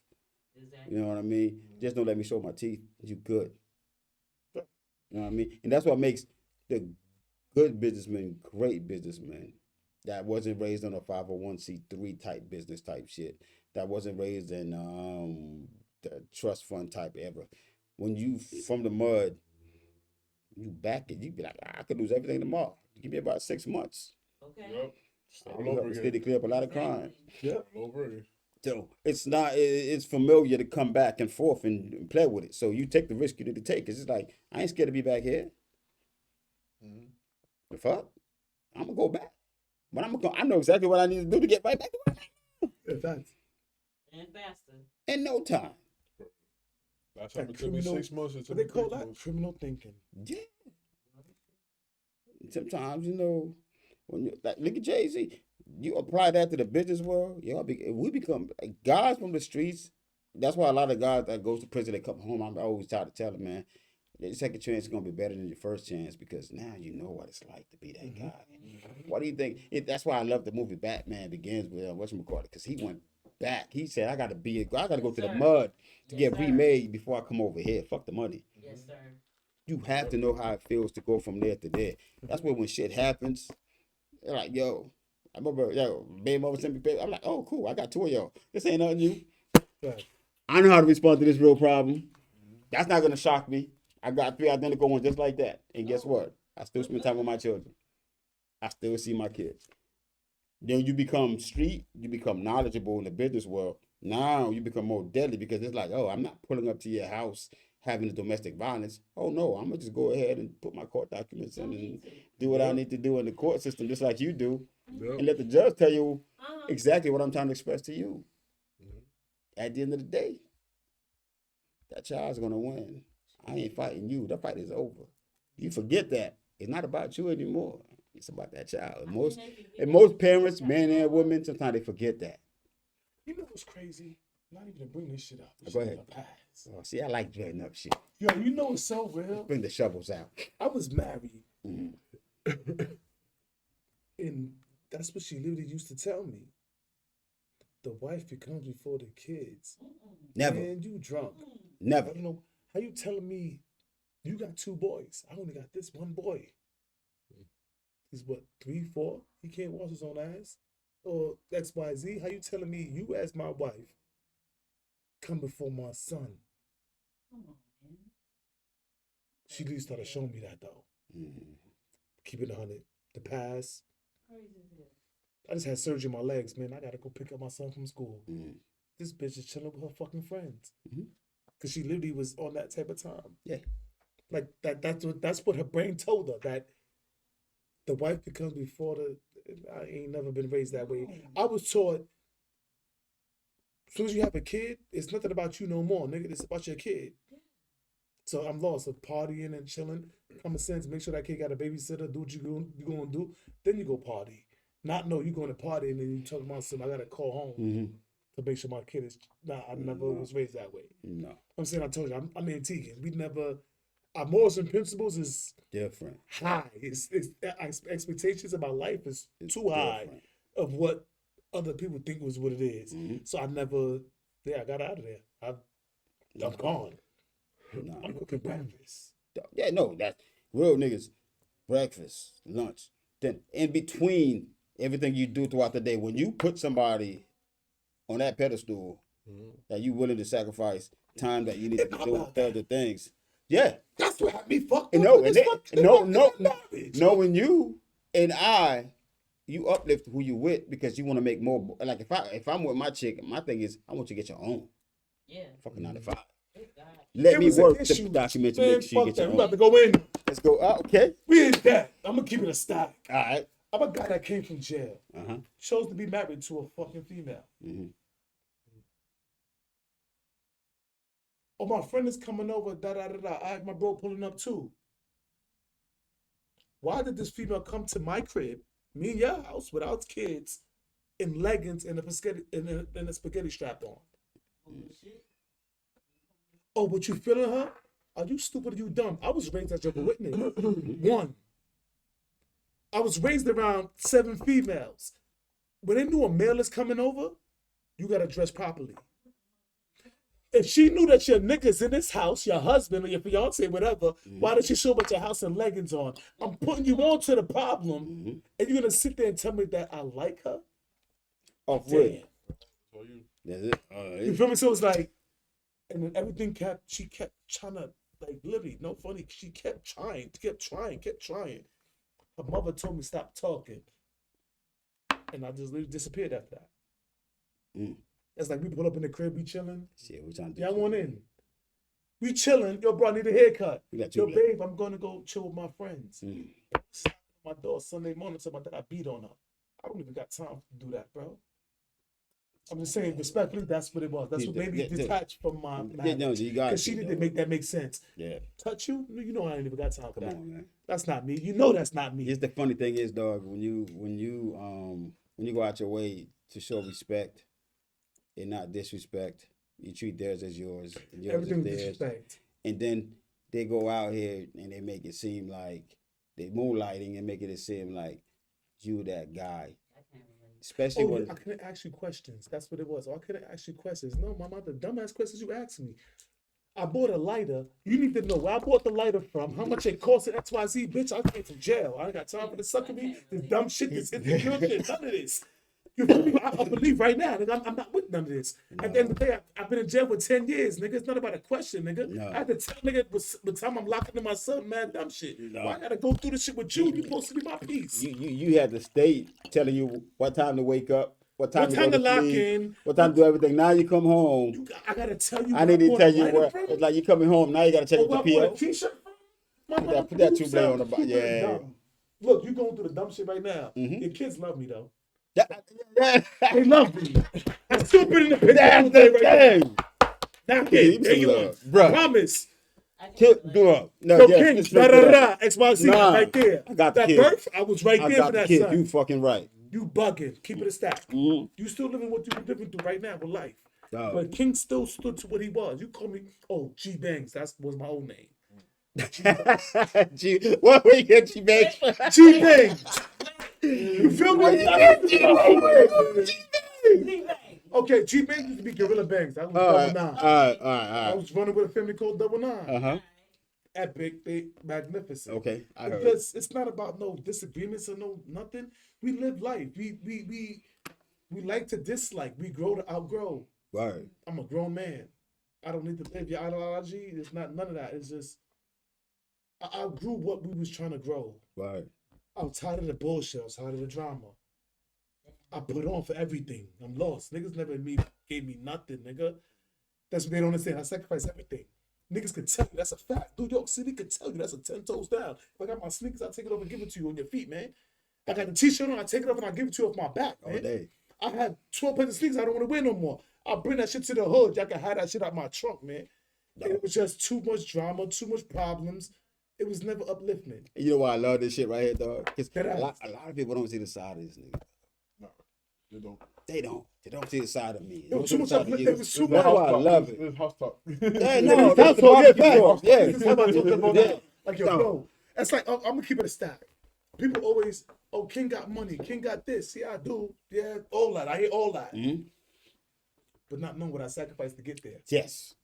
Exactly. You know what I mean? Just don't let me show my teeth. You good. You know what I mean? And that's what makes the good businessmen great businessmen. That wasn't raised on a 501c3 type business type shit. That wasn't raised in the trust fund type ever. When you from the mud, you back it. You be like, I could lose everything tomorrow. Give me about 6 months. Okay. Yep. Start You all know, over it's again. to clear up a lot of crime. Yep. All over again. So it's not. It's familiar to come back and forth and play with it. So you take the risk you need to take. It's just like I ain't scared to be back here. The fuck, I'm gonna go back, but I know exactly what I need to do to get right back to work In fact, And faster. in no time. Last That time it took me criminal- 6 months. It took what me they call 6 that? months. Criminal thinking. Yeah. Sometimes when you like look at Jay-Z, you apply that to the business world, we become like, guys from the streets. That's why a lot of guys that goes to prison, they come home. I'm always trying to tell them, man, the second chance is gonna be better than your first chance because now you know what it's like to be that guy. What do you think? That's why I love the movie Batman Begins with whatchamacallit, because he went back. He said, I gotta go to the mud to Yes, get sir. remade before I come over here. Fuck the money. Yes, sir. You have to know how it feels to go from there to there. That's why when shit happens, they're like, yo, I remember, baby mama sent me paper. I'm like, oh, cool, I got 2 of y'all. This ain't nothing new. Right. I know how to respond to this real problem. That's not gonna shock me. I got 3 identical ones just like that. And guess what? I still spend time with my children. I still see my kids. Then you become street, you become knowledgeable in the business world. Now you become more deadly because it's like, oh, I'm not pulling up to your house having a domestic violence. Oh no, I'm gonna just go ahead and put my court documents in and do what I need to do in the court system, just like you do, Yep. and let the judge tell you Uh-huh. exactly what I'm trying to express to you. At the end of the day, that child's gonna win. I ain't fighting you. That fight is over. You forget that. It's not about you anymore. It's about that child. And most parents, men and women, sometimes they forget that. You know what's crazy? Not even to bring this shit up. This Go shit ahead. in the past. Oh, see, I like dreading up shit. Yo, you know it's so real. Bring the shovels out. I was married, Mhm. and that's what she literally used to tell me. The wife becomes before the kids. Never, Man, you drunk. never. You know, how you telling me you got 2 boys? I only got this one boy. He's what, 3, 4? He can't wash his own ass? Or XYZ? How you telling me you as my wife come before my son? Come on, man. She at least started showing me that though. Mhm. Keep it 100. The past. Crazy as hell. I just had surgery on my legs, man. I gotta go pick up my son from school. Mhm. This bitch is chilling with her fucking friends. Mhm. Cause she literally was on that type of time. Yeah. Like that's what her brain told her, that the wife becomes before the. I ain't never been raised that way. I was taught as soon as you have a kid, it's nothing about you no more, nigga. It's about your kid. So I'm lost of partying and chilling. Common sense, make sure that kid got a babysitter, do what you gonna do. Then you go party. Not know you going to party and then you talk about something, I gotta call home Mhm. to make sure my kid is. Nah, I never was raised that way. No, I'm saying, I told you, I'm Antiguan. We never. Our morals and principles is different. high. It's expectations about life is It's too high different. of what other people think was what it is. Mhm. So I never. Yeah, I got out of there. I'm gone. No. I'm cooking breakfast. Yeah, no, that's real niggas. Breakfast, lunch, then in between everything you do throughout the day, when you put somebody on that pedestal that you willing to sacrifice time that you need to And be I'm doing about that. other things. Yeah. That's what had me fucked And up. no, with and this they, fucking no, fucking no, marriage. knowing you and I you uplift who you with because you want to make more. Like if I'm with my chick, my thing is I want you to get your own. Yeah. Fucking 9 to 5. Good God. Let There me was an work issue. the documentary. Man, Make sure you fuck get your that. We own. about to go in. Let's go. Okay. We is that. I'm gonna keep it a stack. All right. I'm a guy that came from jail. Uh-huh. Chose to be married to a fucking female. Mm-hmm. Oh, my friend is coming over. Da da da da. I have my bro pulling up too. Why did this female come to my crib, me and your house, without kids, in leggings and a spaghetti strap on? Oh, but you feeling her? Are you stupid or you dumb? I was raised as a witness. One. I was raised around 7 females. When they knew a male is coming over, you gotta dress properly. If she knew that your nigga's in this house, your husband or your fiance, whatever, why did she show up at your house in leggings on? I'm putting you on to the problem, and you're gonna sit there and tell me that I like her? Oh, Damn. really? That's it. You feel me? So it's like, and then everything she kept trying to, like, literally, no funny, she kept trying. Her mother told me stop talking. And I just literally disappeared after that. Mm. It's like we pull up in the crib, we chilling. Shit, we trying to do. Y'all want in? We chilling. Yo, bro, I need a haircut. We got Yo, you. babe, I'm gonna go chill with my friends. Mm. My door Sunday morning, so my dad, I beat on her. I don't even got time to do that, bro. I'm just saying, respectfully, that's what it was. That's what made me detached from my marriage. You got Because she didn't make that make sense. Yeah. Touch you? You know I ain't even got time for Come that. on, man. That's not me. You know that's not me. Here's the funny thing is, dog, when you go out your way to show respect and not disrespect, you treat theirs as yours and yours Everything is with theirs. disrespect. And then they go out here and they make it seem like they moonlighting and making it seem like you that guy. Especially Oh, when I couldn't ask you questions. That's what it was. Oh, I couldn't ask you questions. No, mama, the dumbass questions you asked me. I bought a lighter. You need to know where I bought the lighter from, how much it cost at XYZ. Bitch, I came from jail. I ain't got time for this sucker me, this dumb shit, this insecure shit, none of this. You feel me? I believe right now, nigga, I'm not with none of this. At the end of the day, I've been in jail for 10 years, nigga. It's not about a question, nigga. No. I had to tell nigga the time I'm locking in my son, man, dumb shit. No. Why I gotta go through this shit with you? You supposed to be my piece. you had the state telling you what time to wake up, what time to lock sleep, in, what time to do everything. Now you come home. I gotta tell you. I need to tell you where. where. It's like you coming home now. You gotta check Oh, with I the bought a PO. t-shirt from. Put that 2 blade on the bottom. Yeah. Look, you going through the dumb shit right now. Mhm. Your kids love me though. Yeah. They love me. I still put in the picture. That's the thing. Now, Give kid, me there some you love. are. Bruh. Promise. Do up. No, Yo, yes, King, just da look da it da up. XYZ, Nah, right there. I got the that kid. birth, I was right I there got for the that kid. son. You fucking right. You bugging. Keep it a stack. Mhm. You still living what you living through right now with life. Dog. But King still stood to what he was. You call me, oh, G Bangs. That was my old name. G, what we get G Banks? G Bangs. You feel me? Okay, G Bangs used to be Gorilla Bangs. That was Double Nine. All I right. was running with a family called Double Nine. Uh-huh. Epic, they magnificent. Okay, I heard. Because it's not about no disagreements or no nothing. We live life. We like to dislike. We grow to outgrow. Word. I'm a grown man. I don't need to live your ideology. It's not none of that. It's just I outgrew what we was trying to grow. Word. I was tired of the bullshit. I was tired of the drama. I put on for everything. I'm lost. Niggas never gave me nothing, nigga. That's what they don't understand. I sacrificed everything. Niggas could tell you that's a fact. New York City could tell you that's a 10 toes down. If I got my sneakers, I take it off and give it to you on your feet, man. I got the t-shirt on, I take it off and I give it to you off my back, man. All day. I had 12 pairs of sneakers I don't want to wear no more. I bring that shit to the hood. Y'all can hide that shit out my trunk, man. And it was just too much drama, too much problems. It was never uplifting. You know why I love this shit right here, dog? Because Get a out. lot of people don't see the side of this nigga. No, they don't. They don't. They don't see the side of me. They It don't was see too the much side of uplift- you. it was too That's much. why I love it. This is house talk. Yeah, no, That's that's all, what yeah, I'm facts. Yeah. This is how I talk about Yeah. that. Like, yo, No. bro, it's like, I'm gonna keep it a stack. People always, oh, King got money, King got this. Yeah, I do. Yeah, all that. I hear all that. Mhm. But not knowing what I sacrificed to get there. Yes.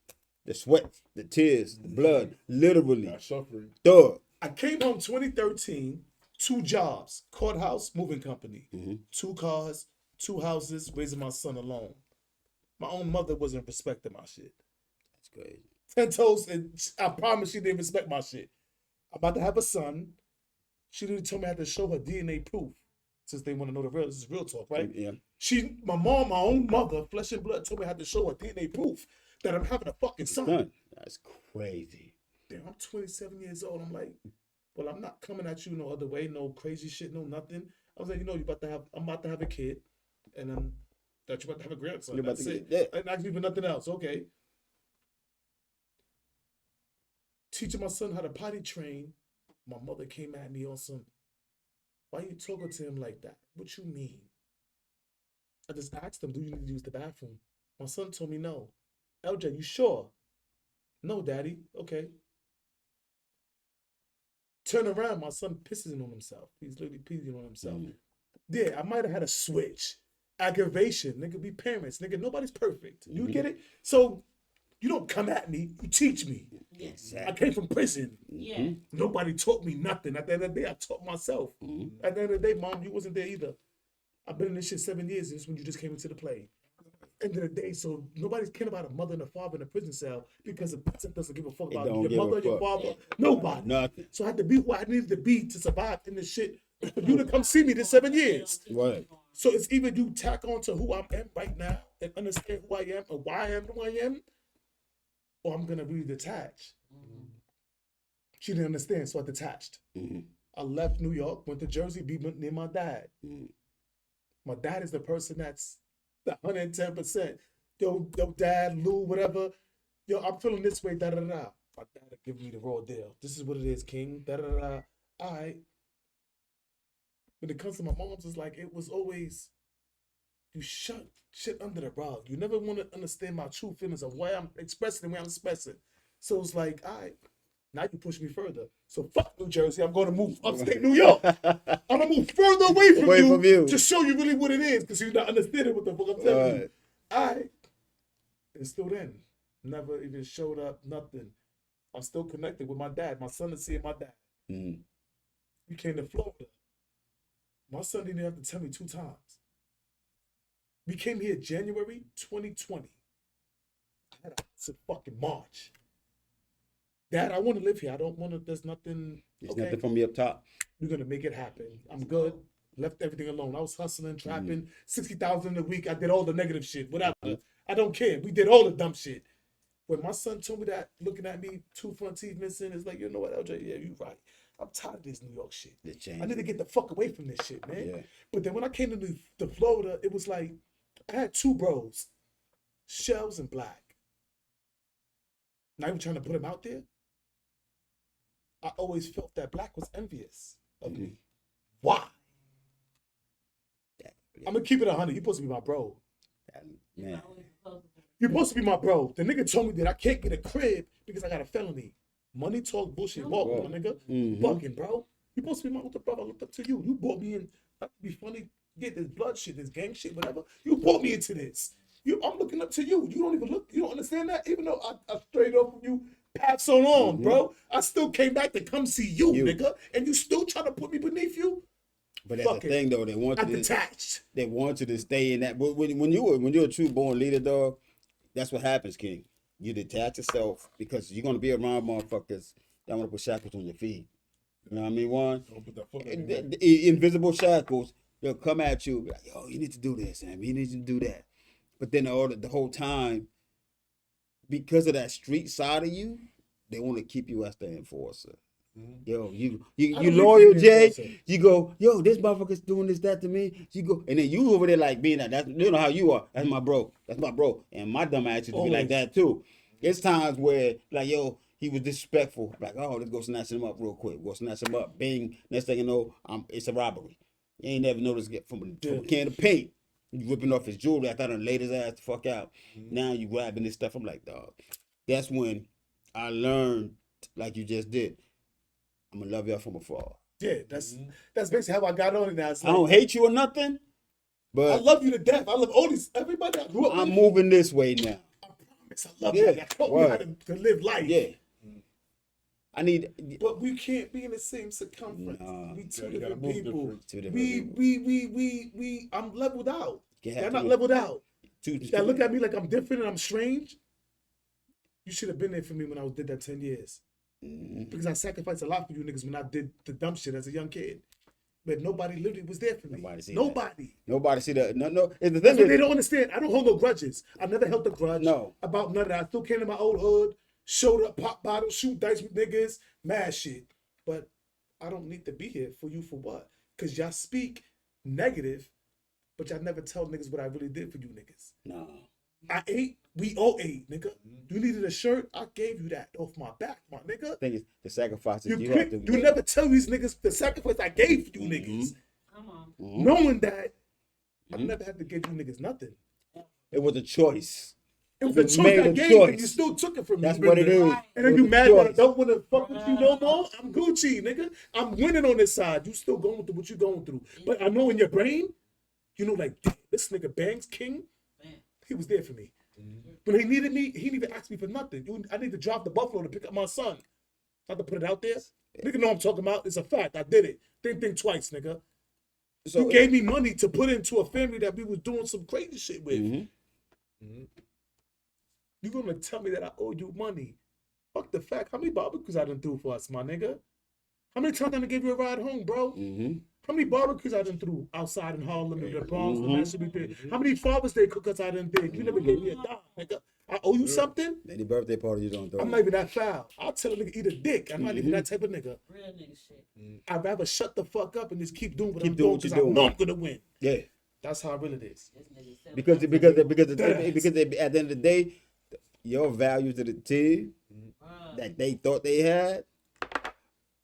The sweat, the tears, the blood, literally. Not suffering. Dog. I came home 2013, 2 jobs, courthouse, moving company, Mhm. 2 cars, 2 houses, raising my son alone. My own mother wasn't respecting my shit. That's crazy. 10 toes, and I promise she didn't respect my shit. I'm about to have a son. She didn't tell me I had to show her DNA proof. since they want to know the real. This is real talk, right? Yeah. My mom, my own mother, flesh and blood, told me I had to show her DNA proof that I'm having a fucking son. Son, that's crazy. Damn, I'm 27 years old. I'm like, well, I'm not coming at you no other way, no crazy shit, no nothing. I was like, I'm about to have a kid, and that you're about to have a grandson. You're about That's to it. get- I didn't ask me for nothing else. Okay. Teaching my son how to potty train. My mother came at me on some, why you talking to him like that? What you mean? I just asked him, do you need to use the bathroom? My son told me no. LJ, you sure? No, daddy. Okay. Turn around, my son pissing on himself. He's literally peeing on himself. Yeah, I might have had a switch. Aggravation. Nigga, be parents. Nigga, nobody's perfect. You get it? So you don't come at me, you teach me. Yes. I came from prison. Yeah. Nobody taught me nothing. At the end of the day, I taught myself. At the end of the day, Mom, you wasn't there either. I've been in this shit 7 years. This is when you just came into the play. End of the day, so nobody's caring about a mother and a father in a prison cell because the prison doesn't give a fuck about don't your give a mother, your fuck. father, nobody. Nothing. So I had to be who I needed to be to survive in this shit. For you to come see me this 7 years. Right. So it's either you tack on to who I am right now and understand who I am and why I am who I am, or I'm gonna really detach. She didn't understand, so I detached. I left New York, went to Jersey, be near my dad. My dad is the person that's the 110%. Yo, dad, Lou, whatever. Yo, I'm feeling this way, da da da. My dad will give me the raw deal. This is what it is, King. Da da da. All right. When it comes to my mom's, it's like it was always, you shut shit under the rug. You never want to understand my true feelings of why I'm expressing the way I'm expressing. So it's like, all right, now you push me further. So fuck New Jersey. I'm going to move upstate New York. I'm going to move further away from you to show you really what it is because you're not understanding what the fuck I'm telling you. All right. And still then, never even showed up, nothing. I'm still connected with my dad. My son is seeing my dad. We came to Florida. My son didn't have to tell me 2 times. We came here January 2020. I had a house in fucking March. Dad, I want to live here. I don't want to, there's nothing. There's nothing from me up top. We're going to make it happen. I'm good. Left everything alone. I was hustling, trapping, 60,000 a week. I did all the negative shit, whatever. I don't care. We did all the dumb shit. When my son told me that, looking at me, 2 front teeth missing, it's like, you know what, LJ? Yeah, you're right. I'm tired of this New York shit. I need to get the fuck away from this shit, man. Yeah. But then when I came to Florida, it was like, I had 2 bros, Shells and Black. Not even trying to put him out there. I always felt that Black was envious of me. Why? I'm going to keep it 100. You're supposed to be my bro. Man. You're supposed to be my bro. The nigga told me that I can't get a crib because I got a felony. Money talk, bullshit walk, my nigga. Fucking, bro. You're supposed to be my older brother. I looked up to you. You brought me in, not to be funny, get this blood shit, this gang shit, whatever. You brought me into this. I'm looking up to you. You don't even look, you don't understand that? Even though I strayed off from you, paths on, bro. I still came back to come see you, nigga. And you still trying to put me beneath you? But that's the thing, though. They want you detached. They want you to stay in that. But when you're a true born leader, dog, that's what happens, King. You detach yourself because you're gonna be around motherfuckers that want to put shackles on your feet. You know what I mean, Juan? Don't put that foot on your neck. Invisible shackles. They'll come at you, be like, yo, you need to do this, and you need to do that. But then the whole time, because of that street side of you, they want to keep you as the enforcer. Yo, you loyal, Jay. You go, yo, this motherfucker's doing this, that to me. You go, and then you over there like being that. That's, you know how you are. That's my bro. That's my bro. And my dumb ass used to be like that too. There's times where like, yo, he was disrespectful. Like, oh, let's go snatch him up real quick. Go snatch him up. Bing. Next thing you know, it's a robbery. You ain't never noticed get from a can of paint. You ripping off his jewelry. I thought I laid his ass the fuck out. Now you grabbing this stuff. I'm like, dog. That's when I learned, like you just did. I'm gonna love y'all from afar. Yeah, that's basically how I got on it now. It's I don't hate you or nothing, but I love you to death. I love all these everybody I grew up I'm with. moving this way now. I promise I love you. I taught me how to live life. Yeah. I need, but we can't be in the same circumference. We two different people. We I'm leveled out. They're not leveled out. They look at me like I'm different and I'm strange. You should have been there for me when I did that 10 years. Because I sacrificed a lot for you niggas when I did the dumb shit as a young kid. but nobody literally was there for me. Nobody see Nobody. Nobody see that. No. It's the That's thing what they is, don't understand. I don't hold no grudges. I never held a grudge No. about none of that. I still came to my old hood, showed up, pop bottles, shoot dice with niggas, mad shit. But I don't need to be here for you for what? Because y'all speak negative, but y'all never tell niggas what I really did for you niggas. no. I ate, we all ate, nigga. You needed a shirt, I gave you that off my back, my nigga. The thing is, the sacrifices You, you quick, have to you make. never tell these niggas the sacrifice I gave you niggas. Come on. Knowing that, I never had to give you niggas nothing. It was a choice. It was You a choice made I a gave, choice. and you still took it from me. That's what it remember? is. And then It you was a mad that I choice. don't want to fuck with you no more? I'm Gucci, nigga. I'm winning on this side. You still going through what you going through. But I know in your brain, you know, like, damn, this nigga Banks King, Man. he was there for me. When he needed me, he didn't even ask me for nothing. I need to drop the Buffalo to pick up my son. Not to put it out there. Nigga know what I'm talking about. It's a fact. I did it. Didn't think twice, nigga. So You gave me money to put into a family that we was doing some crazy shit with. You gonna tell me that I owe you money? Fuck the fact. How many barbecues I done threw for us, my nigga? How many times I done gave you a ride home, bro? How many barbecues I done threw outside in Harlem and the Bronx, the Mississippi? How many Father's Day cookouts I done did? You never gave me a dime, nigga. I owe you something? any birthday party you don't throw. I'm not even that foul. I'll tell a nigga eat a dick. I'm not even that type of nigga. Real nigga shit. I'd rather shut the fuck up and just keep doing what Keep I'm doing doing what because you're I know doing. I'm gonna win. Yeah. That's how real it is. This nigga said Because what because I said. because Yes. because at the end of the day, your values to the team that they thought they had,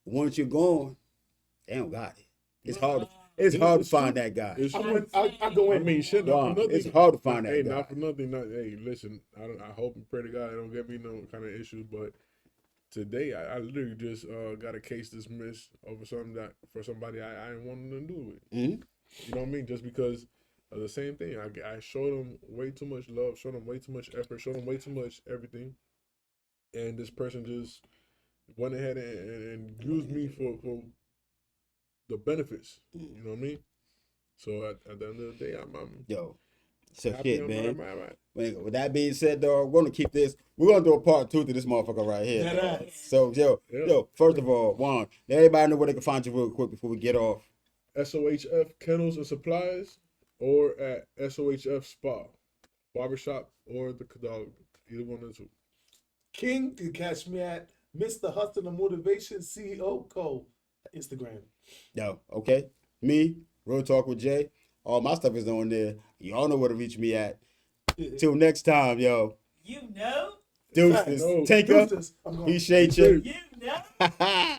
once you're gone, they don't got it. It's hard. It's hard to find that guy. It's, I go I in. mean, shit. Wow, Not for nothing. it's hard to find that Hey, guy. not for nothing. Hey, listen. I hope and pray to God I don't get me no kind of issues. But today, I literally just got a case dismissed over something that for somebody I didn't want nothing to do with. Mhm. You know what I mean? Just because of the same thing. I showed them way too much love, showed them way too much effort, showed them way too much everything, and this person just went ahead and used me for the benefits. You know what I mean? So at the end of the day, I'm Yo, so happy. shit, man. I'm With that being said, dog, we're gonna keep this. We're gonna do a part 2 to this motherfucker right here. Dead dog. ass. So Yeah. yo, first of all, Juan, let everybody know where they can find you real quick before we get off. SOHF Kennels and Supplies, or at SOHF Spa, Barbershop, or the Cadog. Either one of the two. King, you can catch me at Mr. Hustle and Motivation CEO Co. Instagram. Yo, okay. Me, Real Talk with Jay. All my stuff is on there. Y'all know where to reach me at. Till next time, yo. You know? Deuces. No. Tinker. Deuces. I'm going. Appreciate you. You know?